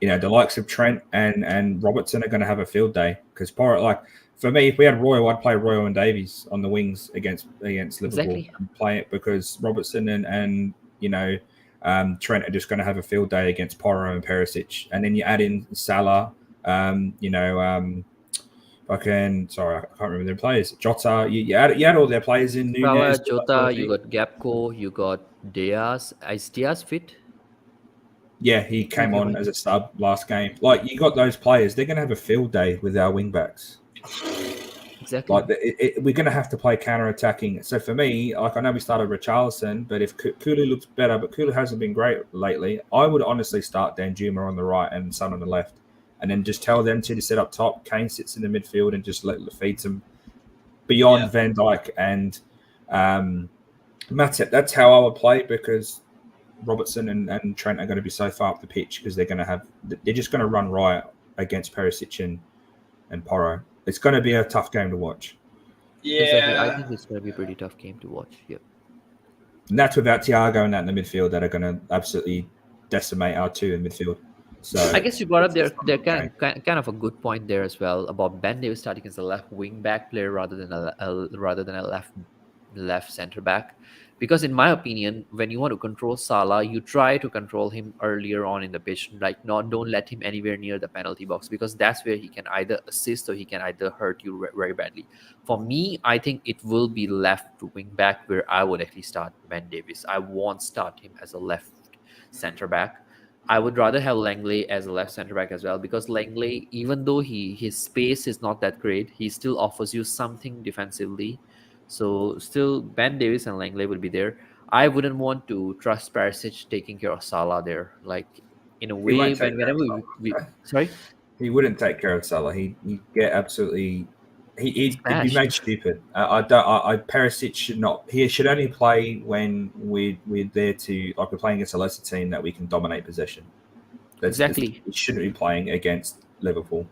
you know the likes of Trent and Robertson are going to have a field day. Because for me, if we had Royal, I'd play Royal and Davies on the wings against Liverpool Exactly. and play it because Robertson and you know. Trent are just going to have a field day against Porro and Perisic, and then you add in Salah. Sorry, I can't remember their players. Jota, you add all their players in. Salah, Nunez, Jota, you got Gapco, you got Diaz. Is Diaz fit? Yeah, he came on as a sub last game. Like you got those players, they're going to have a field day with our wing backs. Exactly. Like we're going to have to play counter-attacking. So for me, like I know we started Richarlison, but if Kulu looks better, but Kulu hasn't been great lately, I would honestly start Danjuma on the right and Son on the left, and then just tell them to sit up top. Kane sits in the midfield and just feeds them beyond Van Dijk and Matip. That's how I would play because Robertson and Trent are going to be so far up the pitch because they're just going to run riot against Perisic and Porro. It's going to be a tough game to watch. Yeah. Exactly. I think it's going to be a pretty tough game to watch. Yep. And that's without Thiago and that in the midfield that are going to absolutely decimate our two in midfield. So I guess you brought up their kind of a good point there as well about Ben Davis starting as a left wing back player rather than a left center back. Because in my opinion, when you want to control Salah, you try to control him earlier on in the pitch. Like, don't let him anywhere near the penalty box because that's where he can either assist or he can either hurt you very badly. For me, I think it will be left wing back where I would actually start Ben Davis. I won't start him as a left center back. I would rather have Langley as a left center back as well because Langley, even though his space is not that great, he still offers you something defensively. So still Ben Davis and Langley will be there. I wouldn't want to trust Perisic taking care of Salah there. Like in a way, whenever we sorry, he wouldn't take care of Salah. He'd get absolutely. He'd be made stupid. Perisic should not. He should only play when we're there to we're playing against a lesser team that we can dominate possession. Exactly. He shouldn't be playing against Liverpool.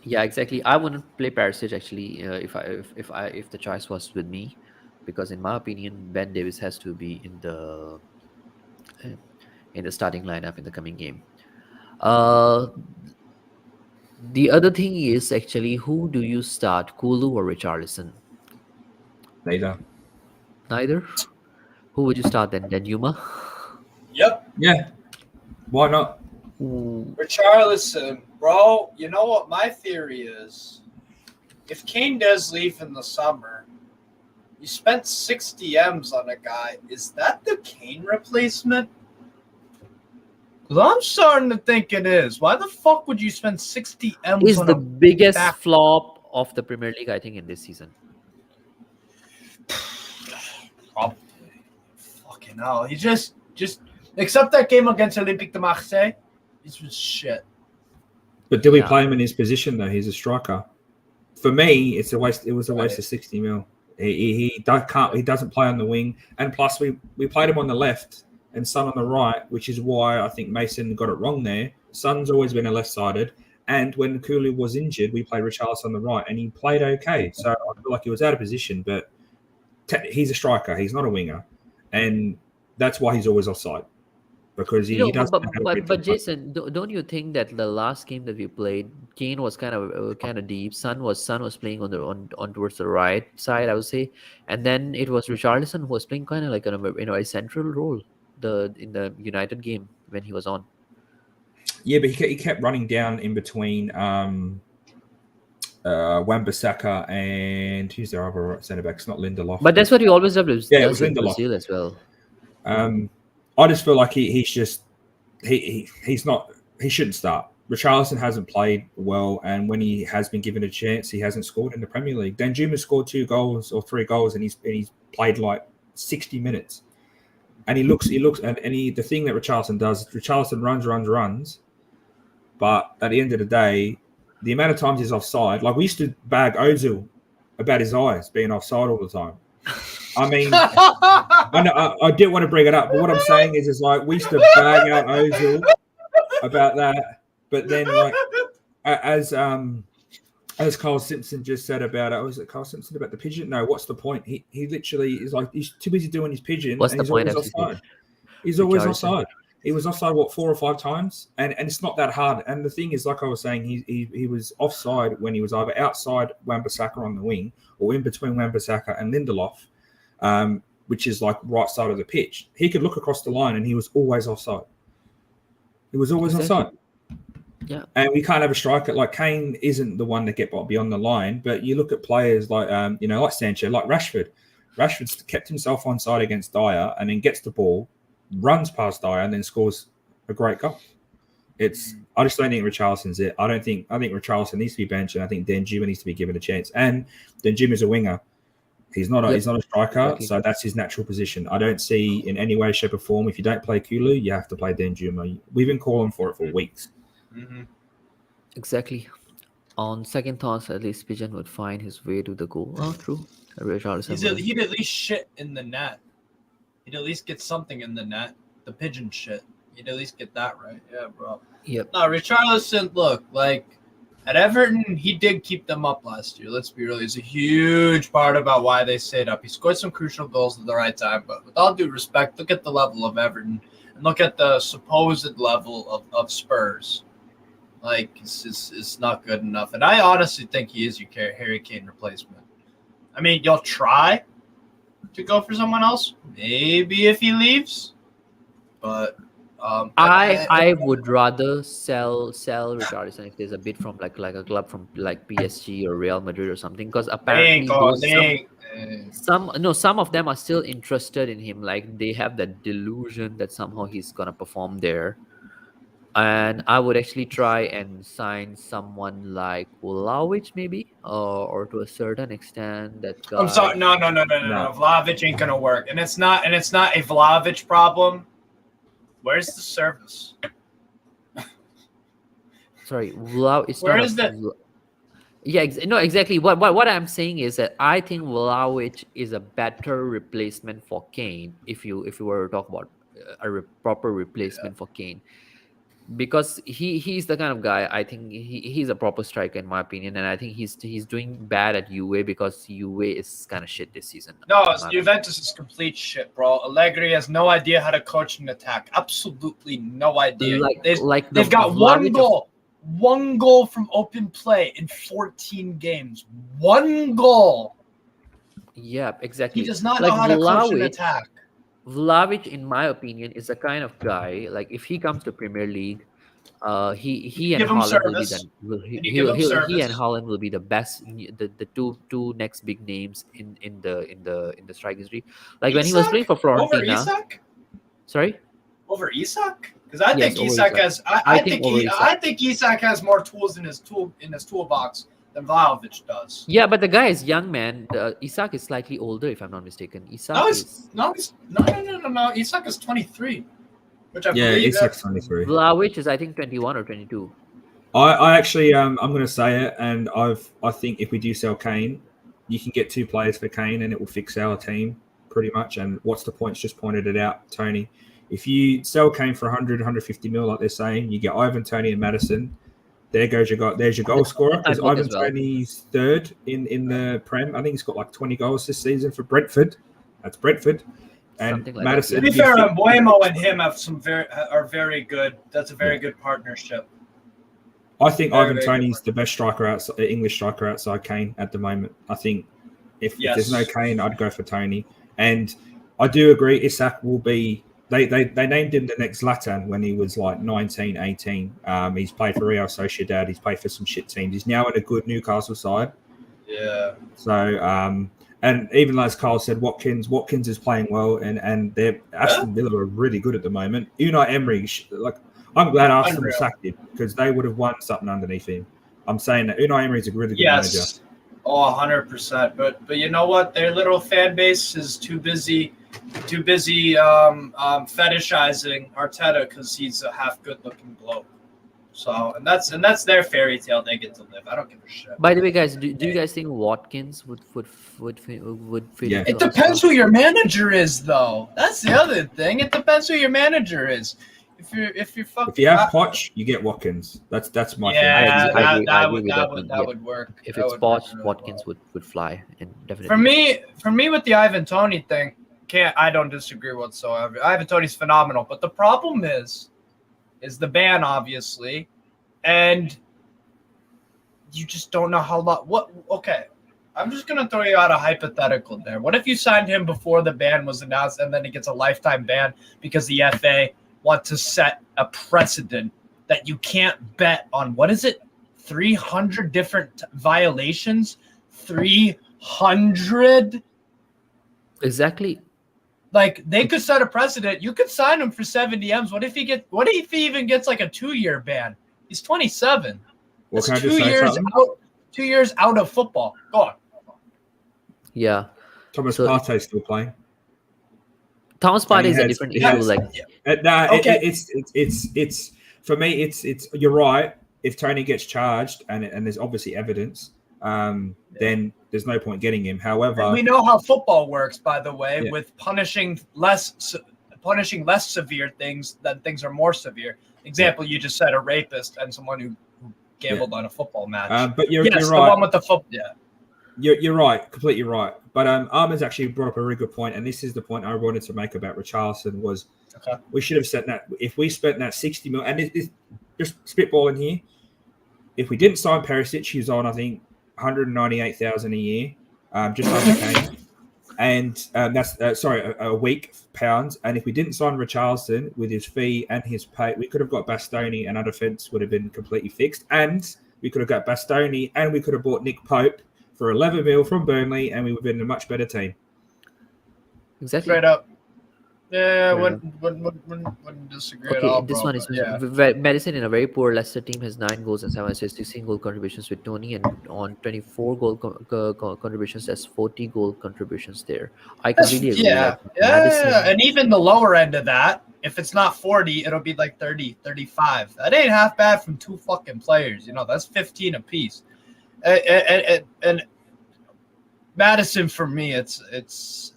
Yeah, exactly. I wouldn't play Perisic actually if the choice was with me, because in my opinion, Ben Davis has to be in the starting lineup in the coming game. The other thing is actually who do you start, Kulu or Richarlison? Neither. Who would you start then? Yuma? Yep. Yeah, why not? Richarlison, bro, you know what my theory is? If Kane does leave in the summer, you spent 60 M's on a guy. Is that the Kane replacement? Because I'm starting to think it is. Why the fuck would you spend 60 M's Is on the a biggest back- flop of the Premier League, I think, in this season. Probably. Fucking hell. He just except that game against Olympique de Marseille, this was shit. But do we Yeah. play him in his position though? He's a striker. For me, it's a waste. It was a waste of 60 mil. He doesn't play on the wing, and plus we played him on the left and Son on the right, which is why I think Mason got it wrong there. Son's always been a left-sided, and when Kulu was injured, we played Richarlison on the right, and he played okay. So I feel like he was out of position, but he's a striker. He's not a winger, and that's why he's always offside. Because he doesn't. But Jason, don't you think that the last game that we played, Kane was kind of deep. Son was playing on towards the right side, I would say, and then it was Richarlison who was playing kind of like in a central role in the United game when he was on. Yeah, but he kept running down in between Wan-Bissaka and who's their other centre back? It's not Lindelof. But that's what he always does. Yeah, it was in Lindelof. Brazil as well. I just feel like he's not. He shouldn't start. Richarlison hasn't played well, and when he has been given a chance, he hasn't scored in the Premier League. Danjuma scored 2 goals or 3 goals, and he's played like 60 minutes. And the thing that Richarlison does, Richarlison runs, but at the end of the day, the amount of times he's offside, like we used to bag Ozil about his eyes being offside all the time. I mean, I didn't want to bring it up, but what I'm saying is like we used to bag out Ozil about that, but then like as Carl Simpson just said about it, was it Carl Simpson about the pigeon? No, what's the point? He literally is like he's too busy doing his pigeon. What's and the point? He's always offside. He was offside 4 or 5 times, and it's not that hard. And the thing is, like I was saying, he was offside when he was either outside Wan-Bissaka on the wing or in between Wan-Bissaka and Lindelof, which is like right side of the pitch. He could look across the line, and he was always offside. He was always offside. Yeah, and we can't have a striker like Kane. Isn't the one that get beyond the line, but you look at players like like Sancho, like Rashford. Rashford's kept himself onside against Dyer, and then gets the ball, runs past Dyer, and then scores a great goal. I just don't think Richarlison's it. I think Richarlison needs to be benched, and I think Danjuma needs to be given a chance. And Danjuma's a winger. He's not a striker, exactly. So that's his natural position. I don't see in any way, shape, or form if you don't play Kulu, you have to play Danjuma. We've been calling for it for weeks. Mm-hmm. Exactly. On second thoughts, at least Pigeon would find his way to the goal. Oh, true. He'd at least shit in the net. He'd at least get something in the net. The pigeon shit. He'd at least get that right. Yeah, bro. Yep. No, Richarlison, look, like at Everton, he did keep them up last year. Let's be real. He's a huge part about why they stayed up. He scored some crucial goals at the right time. But with all due respect, look at the level of Everton and look at the supposed level of Spurs. Like, it's not good enough. And I honestly think he is your Harry Kane replacement. I mean, you'll try to go for someone else, maybe if he leaves. But I would rather sell Richarlison if there's a bid from like a club from like PSG or Real Madrid or something, because apparently some of them are still interested in him. Like they have that delusion that somehow he's gonna perform there. And I would actually try and sign someone like Vlahovic maybe, or to a certain extent that guy. I'm sorry, no. Vlahovic ain't gonna work, and it's not a Vlahovic problem. Where's the service? Sorry, it's Where not. Is that? Yeah, no, exactly. What I'm saying is that I think Vlahovic is a better replacement for Kane if you were to talk about a proper replacement for Kane. Because he's the kind of guy, I think he's a proper striker in my opinion, and I think he's doing bad at UA because UA is kind of shit this season. No, Juventus is complete shit, bro. Allegri has no idea how to coach an attack. Absolutely no idea. They've got one goal from open play in 14 games. One goal. Yeah, exactly. He does not know how to coach an attack. Vlahovic, in my opinion, is the kind of guy like if he comes to Premier League, he and Give him Haaland will be the service. Can you give him he and service? Haaland will be the best, the two next big names in the strike history. Like when he was playing Isak for over Fiorentina. Isak Sorry. over Isak? Because I Yes, think over Isak Isak. has. I think over Isak. I think Isak has more tools in his toolbox than Vlahovic does. Yeah, but the guy is young, man. Isak is slightly older, if I'm not mistaken. Isak No, is. no. Isak is 23, which I Yeah, believe. Isak's 23. Vlahovic is, I think, 21 or 22. I actually I'm going to say it, and I think if we do sell Kane, you can get 2 players for Kane, and it will fix our team pretty much. And what's the points? Just pointed it out, Tony. If you sell Kane for 100, 150 mil, like they're saying, you get Ivan Toney and Madison. There's your goal scorer, because book Ivan as well. Toney's third in the Prem. I think he's got like 20 goals this season for Brentford. That's Brentford. And Something like Madison. To be fair, Mbuemo and him have are very good. That's a very good partnership. I think Very, Ivan very Toney's the best striker outside, English striker outside Kane at the moment. I think if there's no Kane, I'd go for Toney. And I do agree, Isak will be. They named him the next Zlatan when he was like 19, 18. He's played for Real Sociedad. He's played for some shit teams. He's now in a good Newcastle side. Yeah. So and even as Carl said, Watkins is playing well, and they're Aston Villa are really good at the moment. Unai Emery, I'm glad Arsenal sacked him, because they would have won something underneath him. I'm saying that Unai Emery is a really good manager. Oh, 100%. But you know what? Their little fan base is too busy fetishizing Arteta because he's a half good looking bloke. So and that's their fairy tale they get to live. I don't give a shit. By the way, guys, do you guys think Watkins would fit? Yeah. It depends who your manager is, though. That's the other thing. It depends who your manager is. If you have Poch, you get Watkins. That's my thing. That would work. If it's Poch, Watkins would fly, and definitely. For me, with the Ivan Toney thing, I don't disagree whatsoever. Ivan Toney's phenomenal, but the problem is the ban, obviously, and you just don't know how long. Okay, I'm just gonna throw you out a hypothetical there. What if you signed him before the ban was announced, and then he gets a lifetime ban because the FA want to set a precedent that you can't bet on? What is it? 300 different violations. 300. Exactly. Like, they could set a precedent. You could sign him for 70 M's. What if he even gets like a 2-year ban? He's 27. That's 2 years out of football. Go on. Yeah. Thomas Partey's still playing. Thomas Partey is a different issue. It's for me. It's you're right. If Toney gets charged and there's obviously evidence, then there's no point getting him. However, and we know how football works, by the way, with punishing less severe things than things are more severe. Example, you just said a rapist and someone who gambled on a football match. But you're right. The one with the football. Yeah. You're right, completely right. But Armin's actually brought up a really good point, and this is the point I wanted to make about Richarlison was we should have said that if we spent that 60 million, and it's just spitballing here, if we didn't sign Perisic, he was on, I think, 198,000 a year, just under Kane, and that's a week pounds. And if we didn't sign Richarlison with his fee and his pay, we could have got Bastoni, and our defense would have been completely fixed. And we could have got Bastoni, and we could have bought Nick Pope for 11 mil from Burnley, and we would have been a much better team. Exactly. Straight up. Yeah, wouldn't disagree at all. This one is Madison in a very poor Leicester team has 9 goals and 7 assists, 16 goal contributions with Tony, and on 24 goal contributions, that's 40 goal contributions there. I completely agree. And even the lower end of that, if it's not 40, it'll be like 30, 35. That ain't half bad from 2 fucking players. That's 15 apiece. And Madison, for me, it's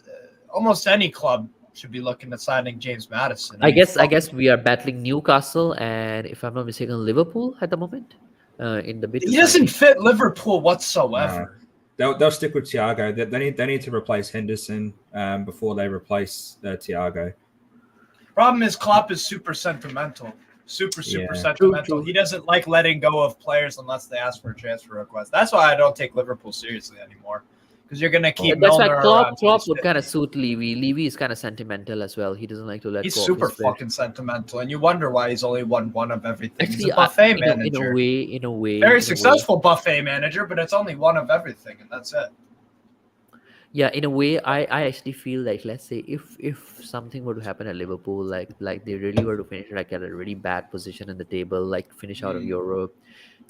almost any club should be looking at signing James Madison. I guess we are battling Newcastle and, if I'm not mistaken, Liverpool at the moment. In the bid. He doesn't fit Liverpool whatsoever. They'll stick with Thiago. They need to replace Henderson before they replace Thiago. Problem is, Klopp is super sentimental. Super sentimental. True. He doesn't like letting go of players unless they ask for a transfer request. That's why I don't take Liverpool seriously anymore. because you're gonna keep That's why Milner Klopp, around. Klopp would kind of suit Levy. Levy is kind of sentimental as well. He doesn't like to let He's go of super his players. fucking sentimental, and you wonder why he's only won one of everything. Actually, He's a buffet in a manager. way, Very successful buffet manager, but it's only one of everything, and that's it. Yeah, in a way, I actually feel like, let's say if something were to happen at Liverpool, like they really were to finish like at a really bad position in the table, like finish out of Europe,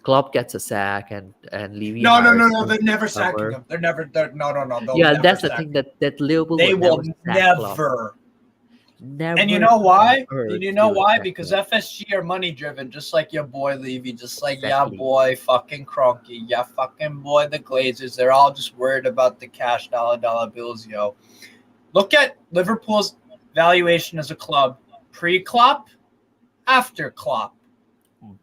Klopp gets a sack and Levy No. hires They're never sacking summer. him. They're never. No. They'll Yeah, never that's the sack thing him. that Liverpool They will will never sack Klopp. never. And you Never know on why? earth You they know will why? sack Because Klopp. FSG are money driven, just like your boy Levy, just like Exactly. your boy fucking Kroenke, your fucking boy the Glazers. They're all just worried about the cash dollar bills, yo. Look at Liverpool's valuation as a club pre-Klopp, after Klopp.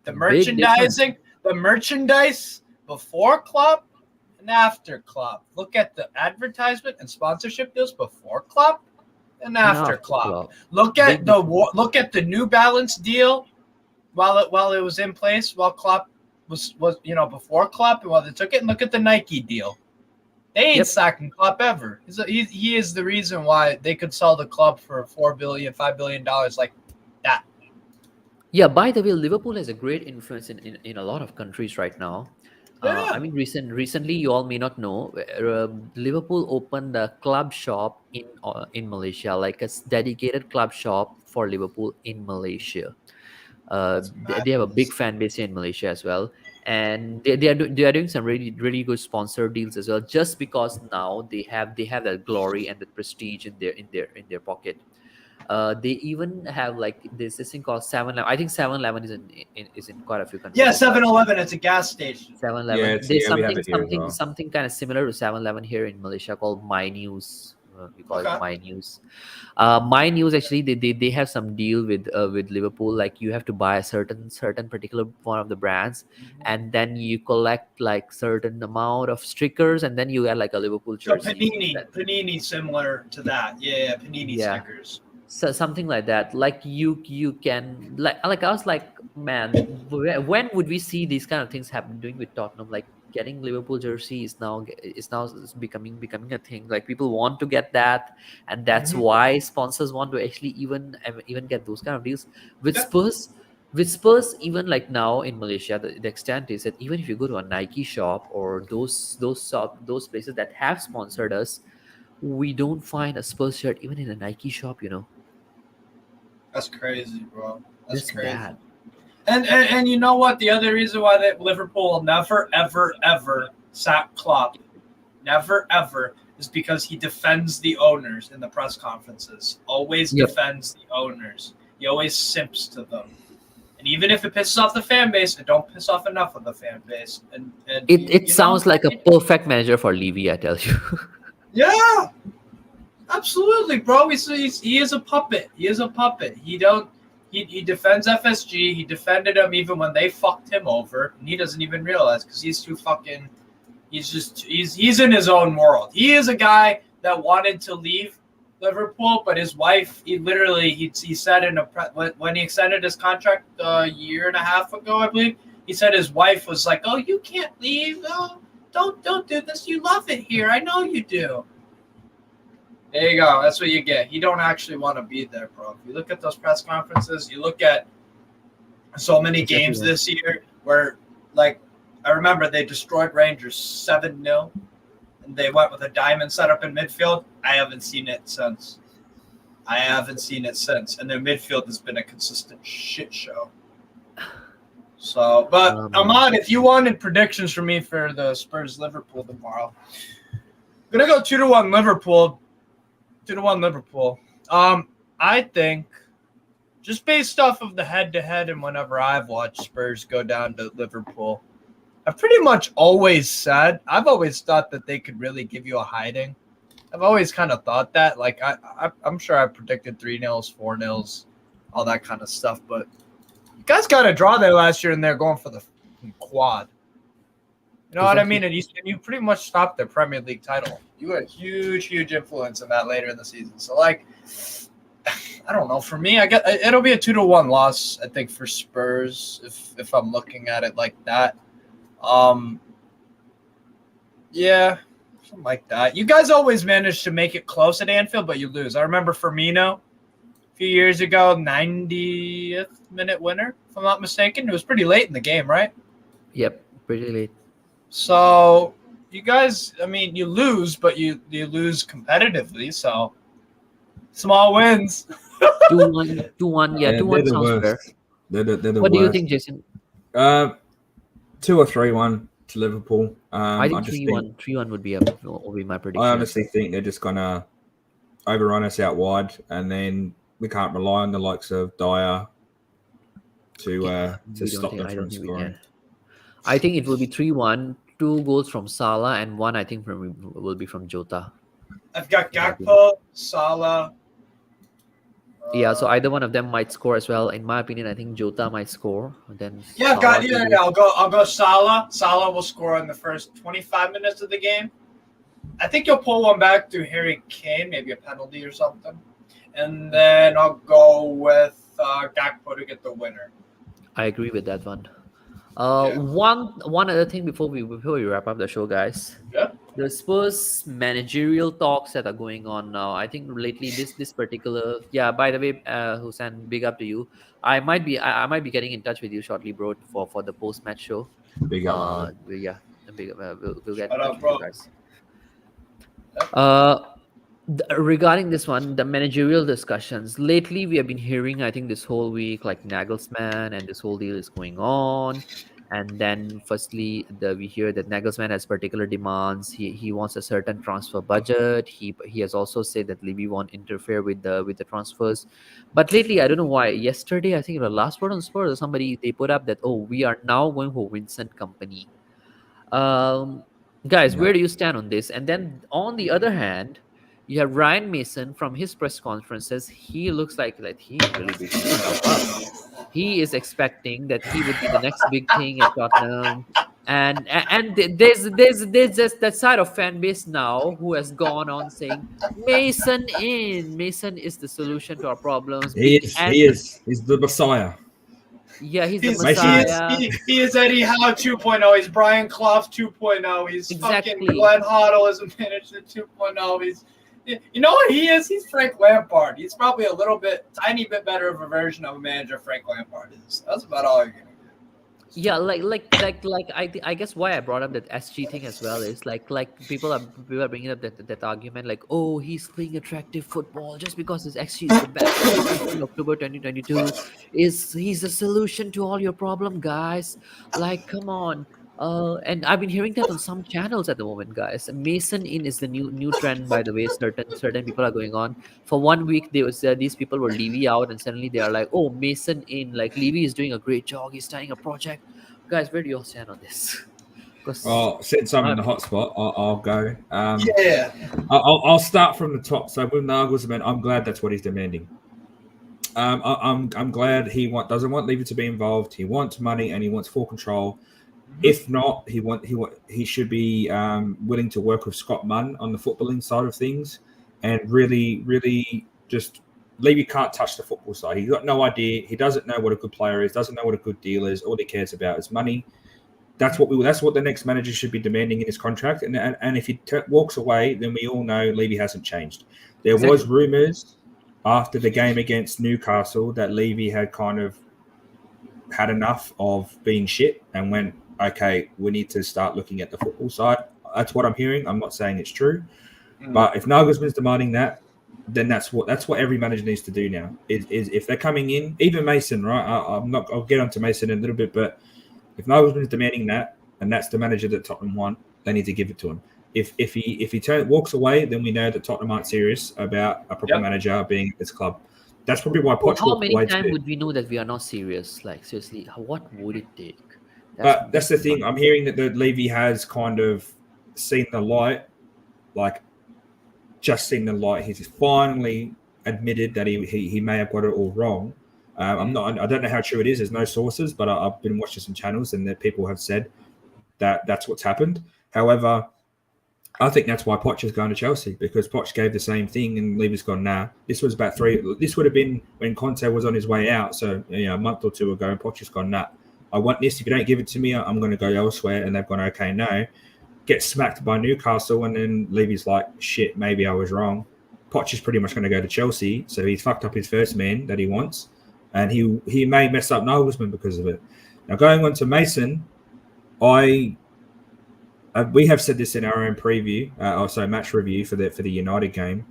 The Big difference. merchandise before Klopp and after Klopp. Look at the advertisement and sponsorship deals before Klopp and after Klopp. Look at the New Balance deal while it was in place, while Klopp was before Klopp, and while they took it. And look at the Nike deal. They ain't sacking Klopp ever. He is the reason why they could sell the club for $4 billion, $5 billion like that. Yeah, by the way, Liverpool has a great influence in a lot of countries right now. Yeah. I mean, recently, you all may not know, Liverpool opened a club shop in Malaysia, like a dedicated club shop for Liverpool in Malaysia. They have a big fan base here in Malaysia as well, and they are doing some really good sponsor deals as well. Just because now they have that glory and the prestige in their pocket. They even have like this thing called 7-Eleven. I think 7-Eleven is in quite a few countries. Yeah, 7-Eleven. It's a gas station. 7-Eleven. Yeah, There's we have it here as well. something kind of similar to 7-Eleven here in Malaysia called My News. We call it My News. My News actually they have some deal with Liverpool. Like you have to buy a certain particular one of the brands, and then you collect like certain amount of stickers, and then you get like a Liverpool So jersey. Panini similar to that. Yeah, Panini stickers. So something like that. Like you can like I was like, man, when would we see these kind of things happen? Doing with Tottenham, like getting Liverpool jersey is now becoming a thing. Like people want to get that, and that's why sponsors want to actually even get those kind of deals with Spurs. With Spurs, even like now in Malaysia, the extent is that even if you go to a Nike shop or those places that have sponsored us, we don't find a Spurs shirt even in a Nike shop, That's crazy, bro. That's crazy. Bad. And you know what? The other reason why that Liverpool will never, ever, ever sack Klopp, never, ever, is because he defends the owners in the press conferences. Always defends the owners. He always simps to them. And even if it pisses off the fan base, it don't piss off enough of the fan base. And it sounds like a perfect manager for Levy, I tell you. Yeah, absolutely, bro. He is a puppet. He is a puppet. He defends FSG. He defended him even when they fucked him over, and he doesn't even realize because he's too fucking. He's in his own world. He is a guy that wanted to leave Liverpool, but his wife. He said when he extended his contract a year and a half ago, I believe. He said his wife was like, "Oh, you can't leave. Oh, don't do this. You love it here. I know you do." There you go. That's what you get. You don't actually want to be there, bro. If you look at those press conferences, you look at so many games this year where, like, I remember they destroyed Rangers 7-0, and they went with a diamond setup in midfield. I haven't seen it since. And their midfield has been a consistent shit show. So, but Ahmad, if you wanted predictions from me for the Spurs Liverpool tomorrow, I'm gonna go 2-1 Liverpool. 2-1 Liverpool. I think just based off of the head-to-head and whenever I've watched Spurs go down to Liverpool, I've pretty much always said I've always thought that they could really give you a hiding. I've always kind of thought that. Like I'm sure I predicted 3-0, 4-0, all that kind of stuff, but. Guys got a draw there last year, and they're going for the quad. You know what I mean? And you pretty much stopped their Premier League title. You had a huge influence in that later in the season. So, like, I don't know. For me, it'll be a 2-1 loss, I think, for Spurs if I'm looking at it like that. Yeah, Something like that. You guys always manage to make it close at Anfield, but you lose. I remember Firmino a few years ago, 90th minute winner, if I'm not mistaken. It was pretty late in the game, right? Yep, pretty late. So you guys, I mean, you lose, but you lose competitively. So small wins. 2-1, 2-1. Yeah, 2-1 they're the sounds fair. worst. They're the What do you worst. think, Jason? 2 or 3-1 to Liverpool. I think just 3-1. 3-1 would be my prediction. I honestly think they're just gonna overrun us out wide, and then we can't rely on the likes of Dyer to stop them from scoring. I think it will be 3-1. 2 goals from Salah and 1, I think, will be from Jota. I've got Gakpo, Salah. Yeah, so either one of them might score as well. In my opinion, I think Jota might score. Then Yeah, I'll go Salah. Salah will score in the first 25 minutes of the game. I think you'll pull one back through Harry Kane, maybe a penalty or something. And then I'll go with Gakpo to get the winner. I agree with that one. One other thing before we wrap up the show, guys. Yeah. The Spurs managerial talks that are going on now. I think lately this particular by the way, Hussein, big up to you. I might be getting in touch with you shortly, bro, for the post match show. Big up. We'll get in Shut touch up, with bro. you guys. Regarding this one, the managerial discussions lately, we have been hearing, I think, this whole week, like Nagelsmann and this whole deal is going on. And then, firstly, we hear that Nagelsmann has particular demands. He wants a certain transfer budget. He has also said that Levy won't interfere with the transfers. But lately, I don't know why. Yesterday, I think the last word on Spurs, or somebody they put up that we are now going for Vincent Kompany. Guys, where do you stand on this? And then on the other hand, you have Ryan Mason from his press conferences. He looks like he really beat himself up. He is expecting that he would be the next big thing at Tottenham, and there's just that side of fan base now who has gone on saying Mason is the solution to our problems. He's the Messiah. Yeah, he's the Messiah. He is Eddie Howe 2.0. He's Brian Clough 2.0. He's fucking Glenn Hoddle as a manager 2.0. You know what he is? He's Frank Lampard. He's probably tiny bit better of a version of a manager Frank Lampard is. That's about all you're gonna get. Yeah, I guess why I brought up that SG thing as well is like people are bringing up that argument like, oh, he's playing attractive football just because his XG is the best in October 2022 he's a solution to all your problem, guys. Like, come on. And I've been hearing that on some channels at the moment, guys. Mason in is the new trend, by the way. Certain people are going on. For 1 week, these people were Levy out, and suddenly they are like, "Oh, Mason in." Like Levy is doing a great job. He's starting a project. Guys, where do you all stand on this? Well, since I'm in the hot spot, I'll go. Yeah. I'll start from the top. So with Nagelsmann, I'm glad that's what he's demanding. I'm glad he doesn't want Levy to be involved. He wants money and he wants full control. If not, he should be willing to work with Scott Munn on the footballing side of things, and really just Levy can't touch the football side. He's got no idea. He doesn't know what a good player is. Doesn't know what a good deal is. All he cares about is money. That's what the next manager should be demanding in his contract. And if he walks away, then we all know Levy hasn't changed. There was rumors after the game against Newcastle that Levy had kind of had enough of being shit and went, okay, we need to start looking at the football side. That's what I'm hearing. I'm not saying it's true, but if Nagelsmann's demanding that, then that's what every manager needs to do now. Is if they're coming in, even Mason, right? I'll get onto Mason in a little bit, but if Nagelsmann's demanding that, and that's the manager that Tottenham want, they need to give it to him. If he walks away, then we know that Tottenham aren't serious about a proper manager being at this club. That's probably why Poch how many times would we know that we are not serious? Like, seriously, what would it take? That's the thing. I'm hearing that the Levy has kind of seen the light, like just seen the light. He's finally admitted that he may have got it all wrong. I don't know how true it is. There's no sources, but I've been watching some channels and that people have said that that's what's happened. However, I think that's why Poch is going to Chelsea, because Poch gave the same thing and Levy's gone, nah. This would have been when Conte was on his way out. So, a month or two ago, and Poch has gone, nah. I want this. If you don't give it to me, I'm going to go elsewhere. And they've gone, okay, no. get smacked by Newcastle, and then Levy's like, shit, maybe I was wrong. Poch is pretty much going to go to Chelsea, so he's fucked up his first man that he wants, and he may mess up Nagelsmann because of it. Now, going on to Mason, we have said this in our own preview, match review for the United game.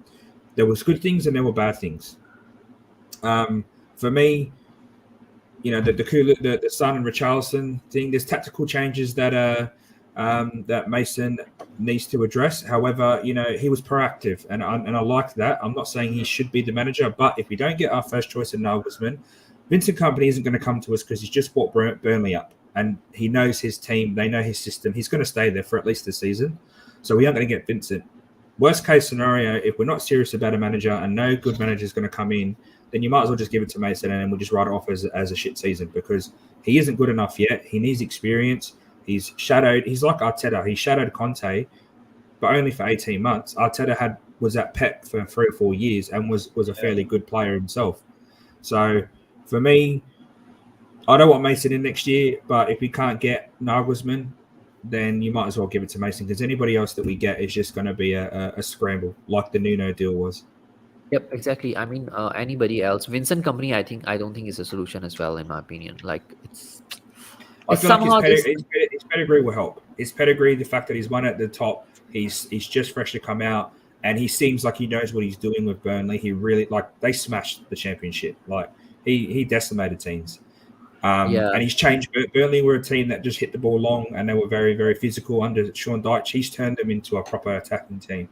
There was good things and there were bad things. For me, the Son and Richarlison thing, there's tactical changes that Mason needs to address. However, he was proactive, and I liked that. I'm not saying he should be the manager, but if we don't get our first choice in Nagelsmann, Vincent Kompany isn't going to come to us because he's just brought Burnley up, and he knows his team. They know his system. He's going to stay there for at least the season, so we aren't going to get Vincent. Worst case scenario, if we're not serious about a manager and no good manager is going to come in, then you might as well just give it to Mason and we'll just write it off as a shit season, because he isn't good enough yet. He needs experience. He's like Arteta. He shadowed Conte, but only for 18 months. Arteta was at Pep for 3 or 4 years and was a fairly good player himself. So for me, I don't want Mason in next year, but if we can't get Nagelsmann, then you might as well give it to Mason, because anybody else that we get is just going to be a scramble, like the Nuno deal was. Yep, exactly. I mean, anybody else, Vincent Kompany, I don't think is a solution as well, in my opinion. Like I feel like his pedigree will help. His pedigree, the fact that he's won at the top, he's just fresh to come out, and he seems like he knows what he's doing with Burnley. He really, they smashed the Championship. Like he decimated teams. And he's changed. Burnley were a team that just hit the ball long, and they were very, very physical under Sean Dyche. He's turned them into a proper attacking team,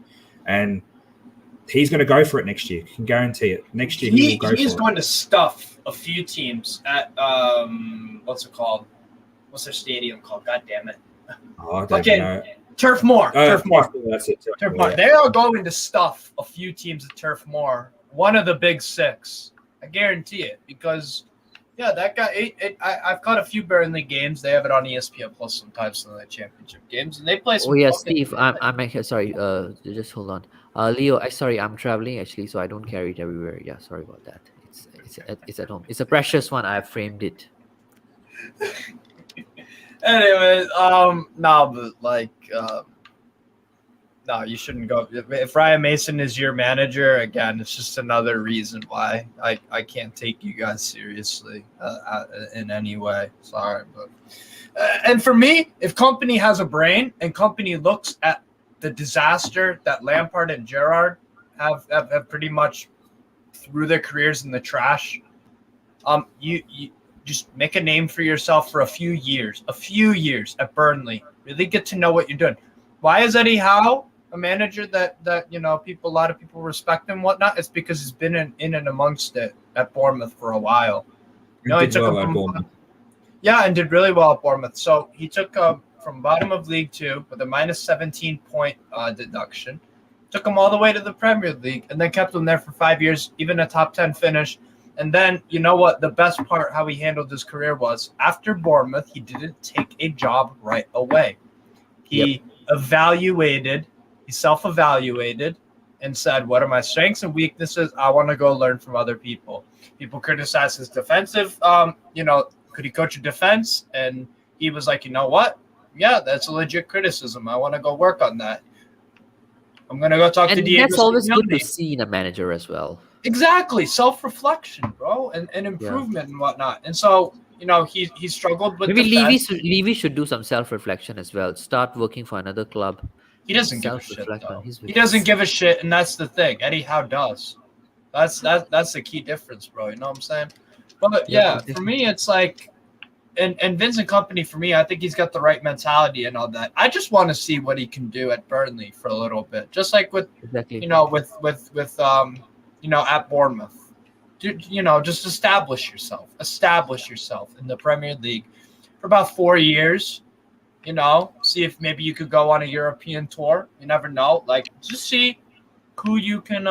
and he's going to go for it next year. I can guarantee it. Next year he will go for it. He's going to stuff a few teams at what's it called? What's their stadium called? God damn it! Oh, I don't know. Turf Moor. Turf Moor. That's it. Turf Moor. They are going to stuff a few teams at Turf Moor. One of the big six. I guarantee it, because. Yeah, that guy. I've caught a few Burnley games. They have it on ESPN Plus sometimes in the Championship games, and they play. Oh yeah, Steve. I'm here. Sorry. Just hold on. Leo. I'm traveling actually, so I don't carry it everywhere. Yeah, sorry about that. It's at home. It's a precious one. I've framed it. Anyways, no, you shouldn't go. If Ryan Mason is your manager, again, it's just another reason why I can't take you guys seriously in any way. Sorry, but and for me, if Kompany has a brain and Kompany looks at the disaster that Lampard and Gerrard have pretty much threw their careers in the trash, you just make a name for yourself for a few years at Burnley. Really get to know what you're doing. Why is Eddie Howe a manager that a lot of people respect and whatnot? It's because he's been in and amongst it at Bournemouth for a while. He took him and did really well at Bournemouth. So he took from bottom of League 2 with a minus 17 point deduction, took him all the way to the Premier League, and then kept him there for 5 years, even a top 10 finish. And then, you know what? The best part, how he handled his career was, after Bournemouth, he didn't take a job right away. He self-evaluated and said, what are my strengths and weaknesses? I want to go learn from other people. People criticize his defensive, could he coach a defense? And he was like, you know what? Yeah, that's a legit criticism. I want to go work on that. I'm going to go talk to Diego. That's always good to see in a manager as well. Exactly. Self-reflection, bro, and improvement and whatnot. And so, he struggled with maybe Levy should do some self-reflection as well. Start working for another club. He doesn't give a shit, though. He doesn't give a shit, and that's the thing. Eddie Howe does. That's the key difference, bro. You know what I'm saying? But yeah, for me, it's like, and Vincent Kompany, for me, I think he's got the right mentality and all that. I just want to see what he can do at Burnley for a little bit, just like with at Bournemouth. Just establish yourself in the Premier League for about 4 years. See if maybe you could go on a European tour. You never know. Just see who you can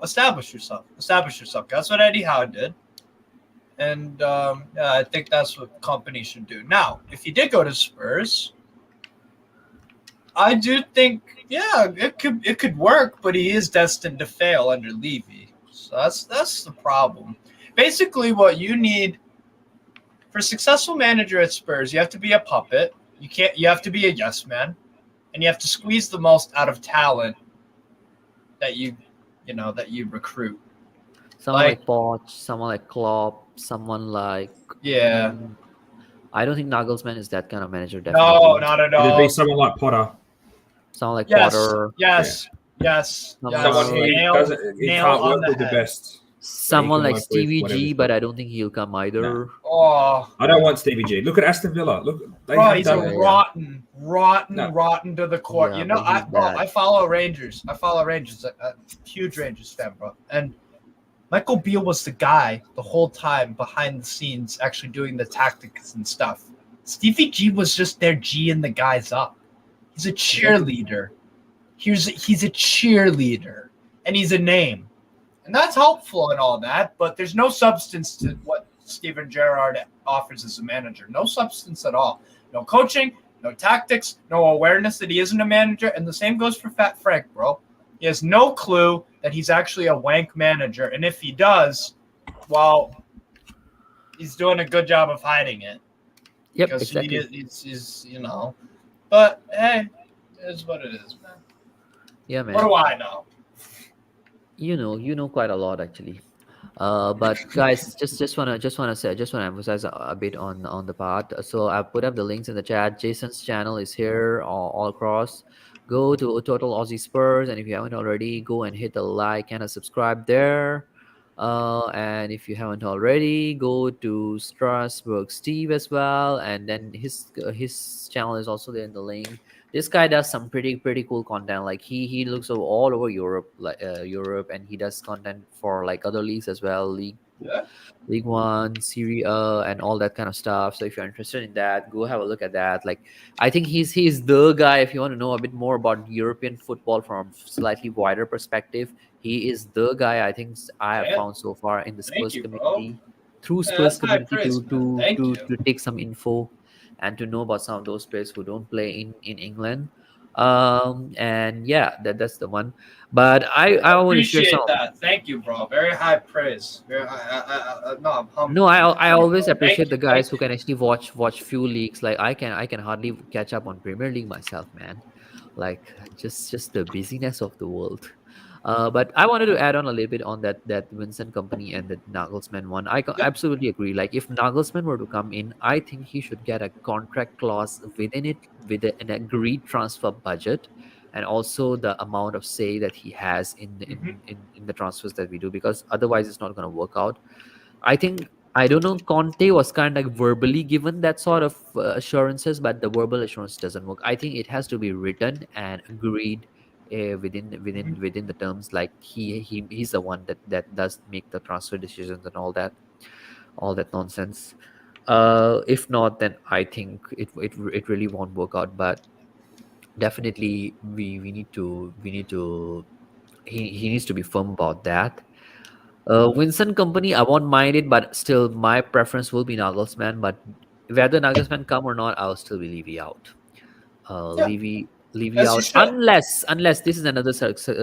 establish yourself. That's what Eddie Howe did. And I think that's what Kompany should do. Now, if he did go to Spurs, I do think, it could work, but he is destined to fail under Levy. So that's the problem. Basically, what you need for a successful manager at Spurs, you have to be a puppet. You have to be a yes man, and you have to squeeze the most out of talent that you recruit. Someone like Poch, someone like Klopp, someone like Yeah. I don't think Nagelsmann is that kind of manager. No, Definitely, not at It'd be all. someone like Potter, someone like Yes, Potter, yes, yes, Someone- yes. someone who he Nail can't on work the with the head. best. someone can like work with Stevie whatever's G, good. but I don't think he'll come either. No. Oh, I don't want Stevie G. Look at Aston Villa. Look, they bro, have he's done a it. rotten No. to the core. Yeah, You know, but he's bad. I follow Rangers. A huge Rangers fan, bro. And Michael Beale was the guy the whole time behind the scenes, actually doing the tactics and stuff. Stevie G was just there G'ing the guys up. He's a cheerleader. He's a cheerleader, and he's a name, and that's helpful and all that. But there's no substance to what Steven Gerrard offers as a manager. No substance at all. No coaching, no tactics, no awareness that he isn't a manager. And the same goes for Fat Frank, bro. He has no clue that he's actually a wank manager, and if he does, well, he's doing a good job of hiding it. Yep, Because exactly. he's But hey, it is what it is, man. Yeah, man. What do I know? You know quite a lot actually. But guys, just wanna emphasize a bit on the part. So I put up the links in the chat. Jason's channel is here all across. Go to Total Aussie Spurs, and if you haven't already, go and hit the like and a subscribe there. And if you haven't already, go to Strasbourg Steve as well, and then his channel is also there in the link. This guy does some pretty cool content. Like he looks all over Europe, like Europe, and he does content for like other leagues as well, Yeah. League One, Serie A, and all that kind of stuff. So if you're interested in that, go have a look at that. Like I think he's the guy if you want to know a bit more about European football from slightly wider perspective. He is the guy I think I have Yeah. found so far in the Thank Spurs you, bro. community, through Yeah, Spurs that's high community praise, man. Thank you. to take some info and to know about some of those players who don't play in England. And yeah, that's the one. But I want to share Appreciate some. that. Thank you, bro. Very high praise. Very high, no, I'm humble. No, I always Bro. appreciate Thank the you, guys thank who can actually watch few leagues. Like I can hardly catch up on Premier League myself, man. Like just the busyness of the world. But I wanted to add on a little bit on that Vincent Company and the Nagelsmann one. Yep. Absolutely agree. Like if Nagelsmann were to come in, I think he should get a contract clause within it with an agreed transfer budget, and also the amount of say that he has in in the transfers that we do, because otherwise it's not going to work out. I think I don't know. Conte was kind of like verbally given that sort of assurances, but the verbal assurance doesn't work. I think it has to be written and agreed within the terms. Like he's the one that does make the transfer decisions and all that nonsense. If not, then I think it really won't work out. But definitely we need to he needs to be firm about that. Vincent Company, I won't mind it, but still, my preference will be Nagelsmann. But whether Nagelsmann come or not, I'll still be Levy out. Yeah. Levy As you out, should. unless this is another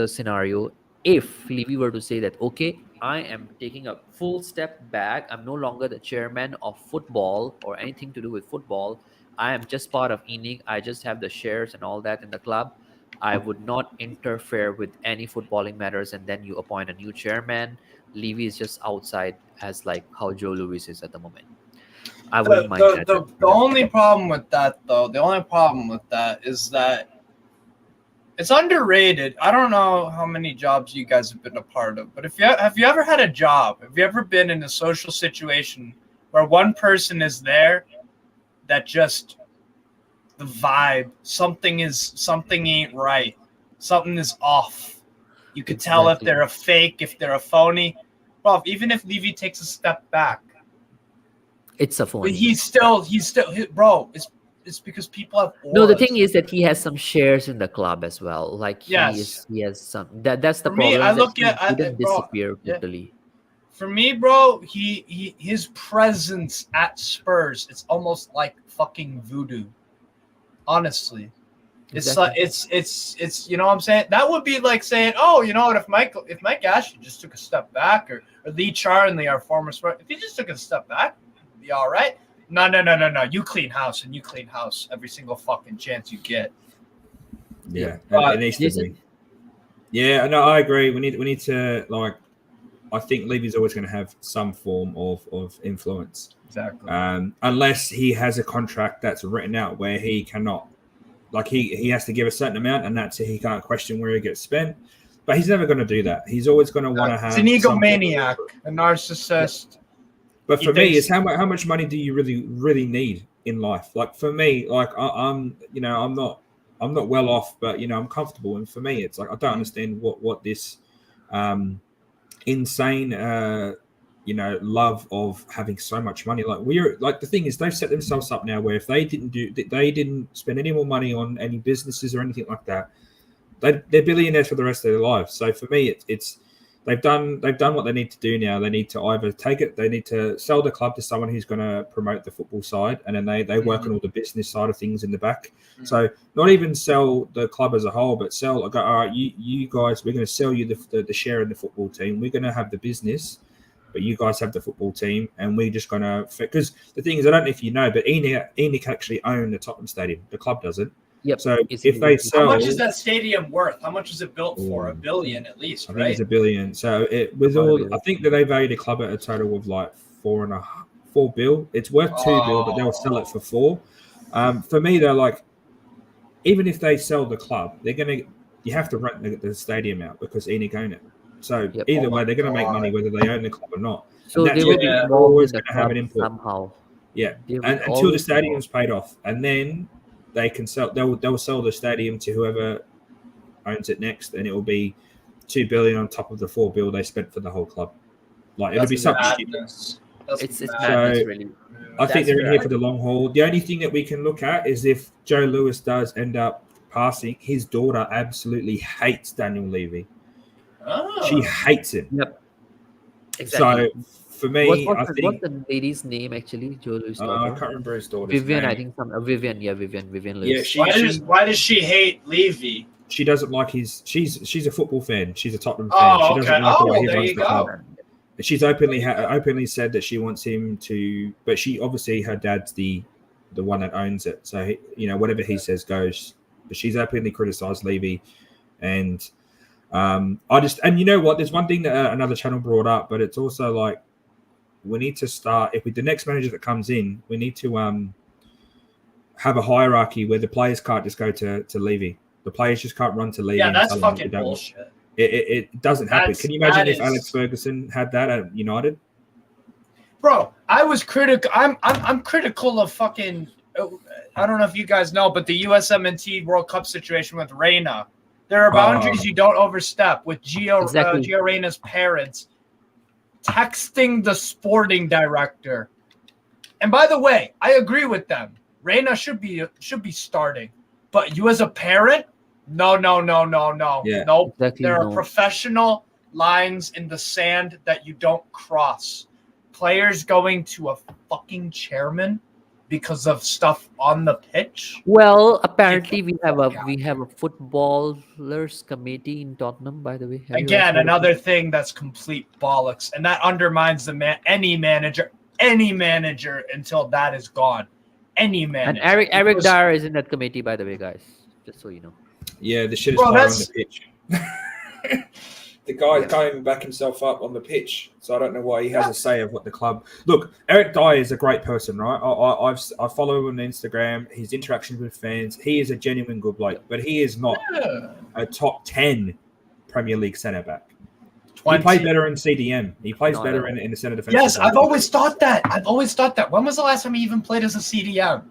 scenario. If Levy were to say that, okay, I am taking a full step back. I'm no longer the chairman of football or anything to do with football. I am just part of Enig. I just have the shares and all that in the club. I would not interfere with any footballing matters. And then you appoint a new chairman. Levy is just outside, as like how Joe Louis is at the moment. I wouldn't mind that. The only problem with that, though, is that it's underrated. I don't know how many jobs you guys have been a part of, but have you ever had a job? Have you ever been in a social situation where one person is there that just the vibe, something ain't right, something is off. You could tell if they're a fake, if they're a phony. Well, even if Levy takes a step back, it's a phony. But he's still, bro. It's because people have auras. No, the thing is that he has some shares in the club as well. Like he Yes. has some. That's the For problem. me, I that look he at didn't bro, disappear yeah. totally. For me, bro, his presence at Spurs, it's almost like fucking voodoo. Honestly. Exactly. It's you know what I'm saying? That would be like saying, oh, you know what, if Mike Ashley just took a step back, or Lee Charnley, our former Spurs, if he just took a step back, it'd be all right. No. You clean house, and you clean house every single fucking chance you get. Yeah, But it needs to Jason? be. Yeah, no, I agree. We need to like. I think Levy's always going to have some form of influence, exactly. unless he has a contract that's written out where he cannot, like he has to give a certain amount, and that's it. He can't question where it gets spent. But he's never going to do that. He's always going to want to have. He's an egomaniac, a narcissist. But He for me, thinks- it's how much money do you really need in life? Like for me, like I'm not well off, but I'm comfortable. And for me, it's like I don't understand what this insane love of having so much money. Like we're like the thing is they've set themselves up now where if they didn't spend any more money on any businesses or anything like that, they're billionaires for the rest of their lives. So for me, it's they've done what they need to do now. They need to either they need to sell the club to someone who's going to promote the football side, and then they work on all the business side of things in the back. So not even sell the club as a whole, but sell. Go, all right, you guys, we're going to sell you the share in the football team. We're going to have the business, but you guys have the football team, and we're just going to. Because the thing is, I don't know if you know, but ENIC actually own the Tottenham Stadium. The club doesn't. Yep. So if they sell, how much is that stadium worth? How much is it built for? $1 billion at least, I right? think it's $1 billion. So I think that they value the club at a total of like $4 billion. It's worth $2 billion, but they'll sell it for $4 billion. For me, they're like, even if they sell the club, you have to rent the stadium out because ENIC own it. So either way, they're going to make money whether they own the club or not. So and they will be always involved in the going to have club an input somehow. Yeah, They will and until the always stadium's paid off, and then they can sell. They'll sell the stadium to whoever owns it next, and it will be $2 billion on top of the $4 billion they spent for the whole club. Like it'll be something stupid. Madness. It's madness. madness, So- really. I think That's they're in fair. here for the long haul. The only thing that we can look at is if Joe Lewis does end up passing, his daughter absolutely hates Daniel Levy. Oh. She hates him. Exactly. So for me, what's I think the lady's name actually? Joe Louis' I daughter. can't remember his daughter's Vivian, name. I think Vivian. Yeah, Vivian Lewis. Yeah, Why does she hate Levy? she doesn't like his. She's a football fan. She's a Tottenham fan. Oh, She doesn't okay. like the way he There runs you the go. club. She's openly said that she wants him to, but she obviously her dad's the one that owns it. So whatever he says goes. But she's openly criticised Levy, and you know what? There's one thing that another channel brought up, but it's also like we need to start if with the next manager that comes in, we need to have a hierarchy where the players can't just go to Levy. The players just can't run to Levy. Yeah, and that's tell them fucking they don't- bullshit. It doesn't happen. That's- Can you imagine that if is- Alex Ferguson had that at United? Bro, I was critical. I'm critical of fucking. I don't know if you guys know, but the USMNT World Cup situation with Reyna. There are boundaries you don't overstep. With Gio Reyna's parents texting the sporting director. And by the way, I agree with them. Reyna should be starting, but you as a parent, no. Yeah. Nope. Exactly, There are no. professional lines in the sand that you don't cross. Players going to a fucking chairman because of stuff on the pitch. Well, apparently we have Yeah. a footballers committee in Tottenham. By the way, Have you guys Again, heard of another it? thing that's complete bollocks, and that undermines any manager until that is gone. Any And manager. Eric Because- Dyer is in that committee, by the way, guys. Just so you know. Yeah, the shit is Bro, player on that's- the pitch. The guy can't even back himself up on the pitch, so I don't know why he has a say of what the club. Look, Eric Dyer is a great person, right? I follow him on Instagram. His interactions with fans, he is a genuine good bloke, but he is not Yeah. a top 10 Premier League centre back. 20. He plays better in CDM. He plays No, better no. in the centre defence. Yes, I've always thought that. When was the last time he even played as a CDM?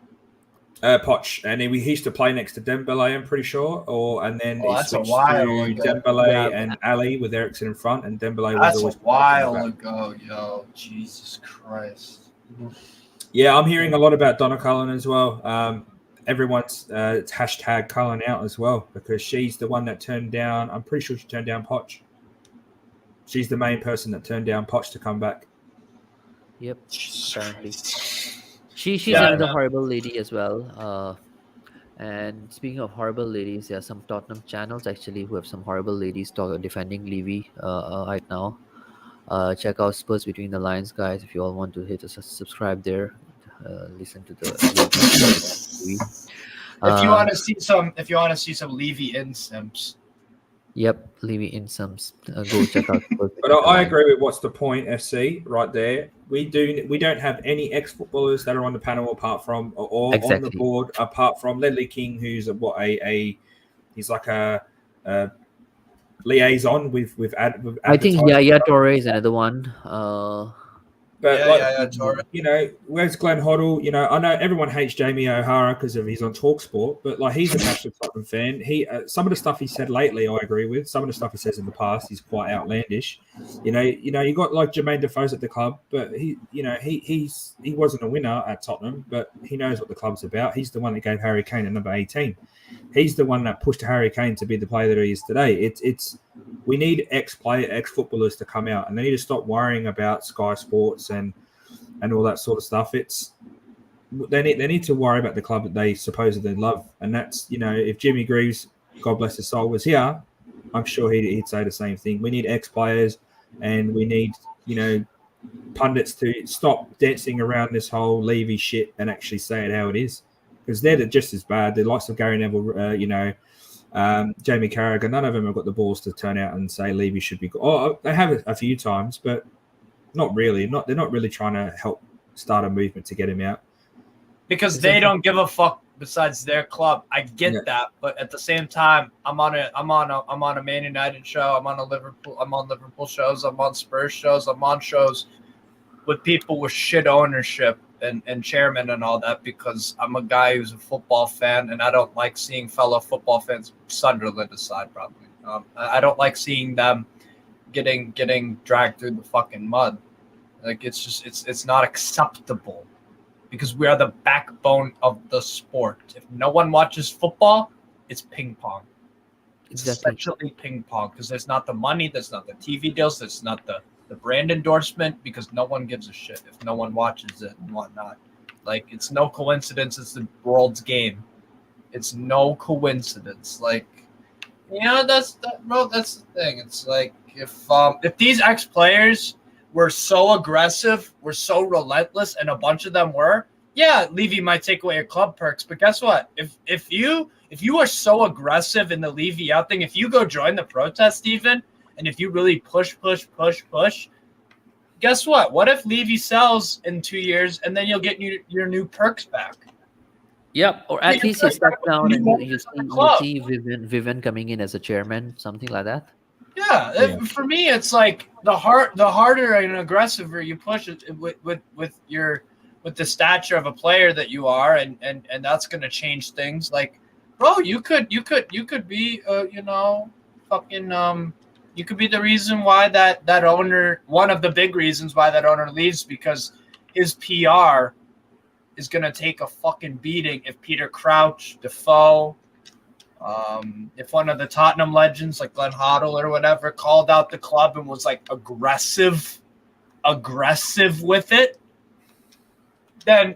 Poch, and he used to play next to Dembele, I'm pretty sure, and then he That's a switched while to ago. Dembele Yeah. and Ali with Ericsson in front, and Dembele was That's a always while back. ago, yo. Jesus Christ. Yeah, I'm hearing a lot about Donna Cullen as well. Everyone's it's hashtag Cullen out as well because she's the one that turned down. I'm pretty sure she turned down Poch. She's the main person that turned down Poch to come back. Yep. Jesus Apparently. Christ. She's Yeah, another no. horrible lady as well. And speaking of horrible ladies, there are some Tottenham channels actually who have some horrible ladies defending Levy right now. Check out Spurs Between the Lines, guys. If you all want to hit a subscribe there, listen to the. If you want to see some Levy insims. Yep, Levy in some. Go check out. But I agree with what's the point, FC, right there. We don't have any ex-footballers that are on the panel apart from or on the board apart from Ledley King, who's he's like a liaison with I think Yaya Torre is another one. But where's Glenn Hoddle? I know everyone hates Jamie O'Hara because he's on TalkSport, but like he's a massive Tottenham fan. He some of the stuff he said lately, I agree with. Some of the stuff he says in the past, he's quite outlandish. You got like Jermaine Defoe's at the club, but he wasn't a winner at Tottenham, but he knows what the club's about. He's the one that gave Harry Kane a number 18. He's the one that pushed Harry Kane to be the player that he is today. We need ex-footballers to come out, and they need to stop worrying about Sky Sports and all that sort of stuff. They need to worry about the club that they supposedly love, and that's if Jimmy Greaves, God bless his soul, was here, I'm sure he'd say the same thing. We need ex-players, and we need pundits to stop dancing around this whole Levy shit and actually say it how it is, because they're just as bad. The likes of Gary Neville, Jamie Carragher, none of them have got the balls to turn out and say Levy should be good. Oh, they have a few times, but not really. They're not really trying to help start a movement to get him out because they don't give a fuck. Besides their club, I get that, but at the same time, I'm on a Man United show. I'm on Liverpool shows. I'm on Spurs shows. I'm on shows with people with shit ownership and chairman and all that, because I'm a guy who's a football fan, and I don't like seeing fellow football fans, Sunderland aside probably, I don't like seeing them getting dragged through the fucking mud. Like it's not acceptable, because we are the backbone of the sport. If no one watches football, it's ping pong. It's essentially ping pong, because there's not the money, there's not the TV deals, there's not the brand endorsement, because no one gives a shit if no one watches it and whatnot. Like, it's no coincidence it's the world's game. It's no coincidence. Like, that's the thing. It's like if these ex-players were so aggressive, were so relentless, and a bunch of them were, Levy might take away your club perks. But guess what? If you are so aggressive in the Levy out thing, if you go join the protest even, and if you really push, guess what? What if Levy sells in 2 years, and then you'll get your new perks back? Yep, or at least you step down and you see Vivian coming in as a chairman, something like that. Yeah. For me, it's like the harder and aggressiver you push it with the stature of a player that you are, and that's going to change things. Like, bro, you could be you could be the reason why that owner, one of the big reasons why that owner leaves, because his PR is going to take a fucking beating if Peter Crouch, Defoe, if one of the Tottenham legends like Glenn Hoddle or whatever called out the club and was like aggressive with it, then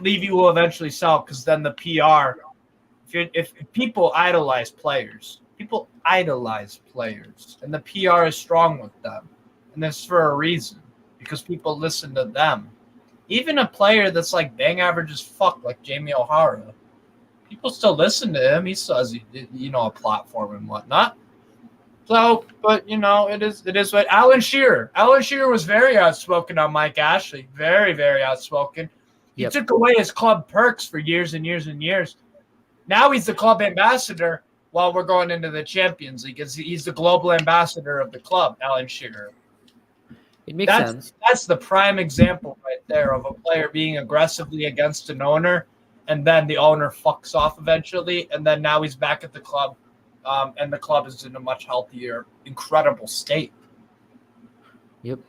Levy will eventually sell, because then the PR, if people idolize players, and the PR is strong with them, and that's for a reason, because people listen to them. Even a player that's like bang average as fuck, like Jamie O'Hara, people still listen to him. He still has a platform and whatnot. So, but it is what Alan Shearer was very outspoken on Mike Ashley, very, very outspoken. He took away his club perks for years and years and years. Now he's the club ambassador while we're going into the Champions League. He's the global ambassador of the club, Alan Shearer. It makes sense. That's the prime example right there of a player being aggressively against an owner, and then the owner fucks off eventually, and then now he's back at the club, and the club is in a much healthier, incredible state. Yep.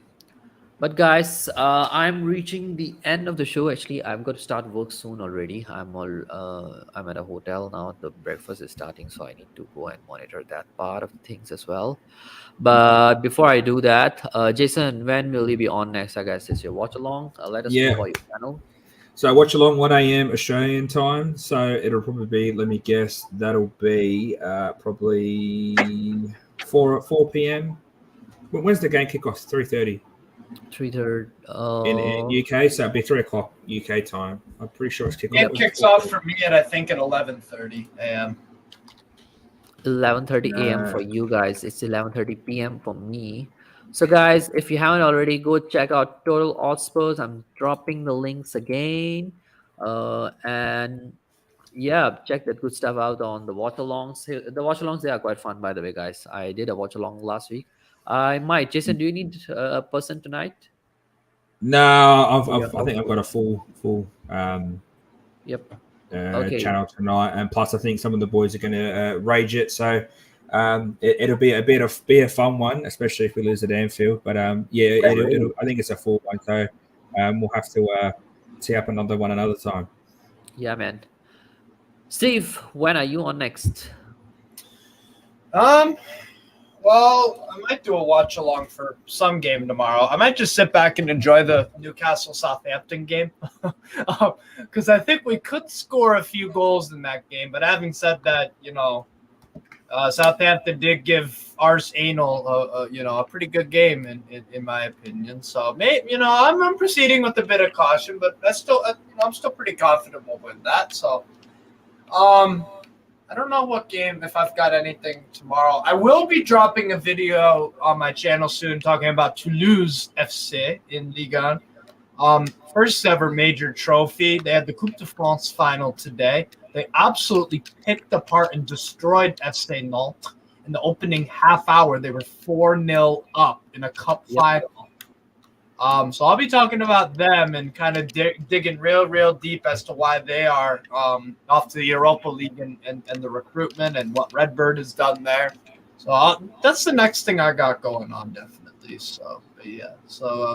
But guys, I'm reaching the end of the show. Actually, I'm going to start work soon already. I'm at a hotel now. The breakfast is starting, so I need to go and monitor that part of things as well. But before I do that, Jason, when will you be on next? I guess is your watch along. Let us know about your channel. So watch along 1 a.m. Australian time. So it'll probably be, let me guess, that'll be probably 4 p.m. When's the game kick off? 3:30. 3:30. in UK, so it'd be 3 o'clock UK time. I'm pretty sure it's kickoff. Game kicks off for me at I think at 11:30 a.m. 11:30 a.m. for you guys. It's 11:30 p.m. for me. So, guys, if you haven't already, go check out Total Odds SPURS. I'm dropping the links again. And yeah, check that good stuff out on the watch alongs. The watch alongs, they are quite fun, by the way, guys. I did a watch along last week. I might. Jason, do you need a person tonight? No, I think I've got a full Yep. channel tonight, and plus I think some of the boys are going to rage it. So it'll be a fun one, especially if we lose at Anfield. But yeah, I think it's a full one. So we'll have to tee up another one another time. Yeah, man. Steve, when are you on next? Well, I might do a watch along for some game tomorrow. I might just sit back and enjoy the Newcastle Southampton game because I think we could score a few goals in that game. But having said that, Southampton did give Arsenal a pretty good game in my opinion. So maybe I'm proceeding with a bit of caution, but I'm still pretty comfortable with that. So I don't know what game, if I've got anything tomorrow. I will be dropping a video on my channel soon talking about Toulouse FC in Ligue 1. First ever major trophy. They had the Coupe de France final today. They absolutely picked apart and destroyed FC Nantes. In the opening half hour, they were 4-0 up in a cup final. So I'll be talking about them and kind of digging real deep as to why they are off to the Europa League and the recruitment and what Redbird has done there. So that's the next thing I got going on, definitely. So,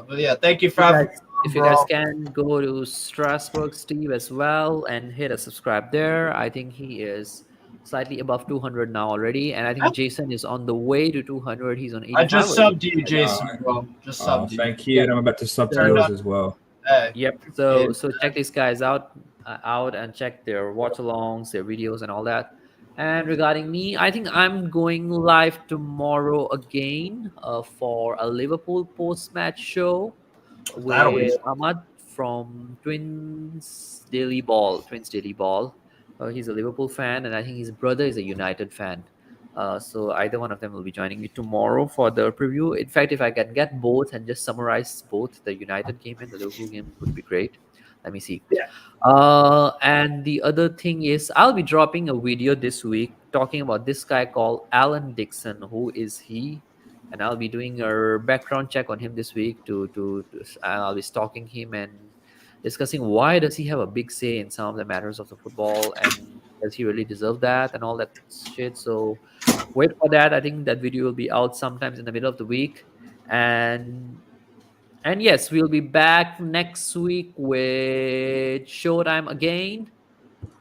but yeah, thank you for having me. If you guys can, go to Strasbourg Steve as well and hit a subscribe there. I think he is slightly above 200 now already, and I think Jason is on the way to 200. He's on 85. I just subbed you, Jason, bro. Just subbed you. Thank you, and I'm about to sub to yours as well. Yep. So check these guys out and check their watch-alongs, their videos, and all that. And regarding me, I think I'm going live tomorrow again for a Liverpool post-match show with Ahmad from Twins Daily Ball. He's a Liverpool fan, and I think his brother is a United fan. So either one of them will be joining me tomorrow for the preview. In fact, if I can get both and just summarize both the United game and the Liverpool game, would be great. Let me see. Yeah. And the other thing is, I'll be dropping a video this week talking about this guy called Alan Dixon. Who is he? And I'll be doing a background check on him this week and I'll be stalking him and discussing why does he have a big say in some of the matters of the football, and does he really deserve that and all that shit. So wait for that. I think that video will be out sometimes in the middle of the week. And yes, we'll be back next week with Showtime again.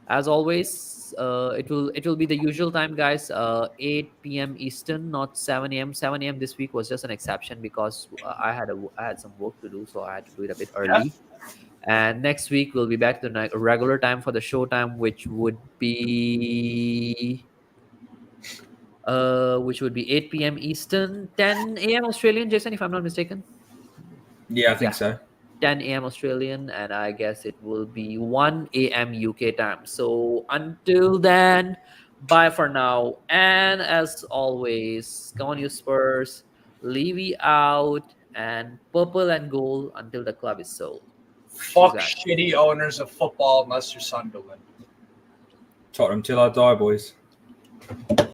As always, it will be the usual time, guys. 8 p.m. Eastern, not 7 a.m. 7 a.m. this week was just an exception because I had some work to do, so I had to do it a bit early. And next week we'll be back to the regular time for the Showtime, which would be 8 p.m. Eastern, 10 a.m. Australian, Jason, if I'm not mistaken. Yeah, I think so. 10 a.m. Australian, and I guess it will be 1 a.m. UK time. So until then, bye for now. And as always, come on, you Spurs, Levy out, and purple and gold until the club is sold. Fuck shitty owners of football unless you're Sunderland. Tottenham till I die, boys.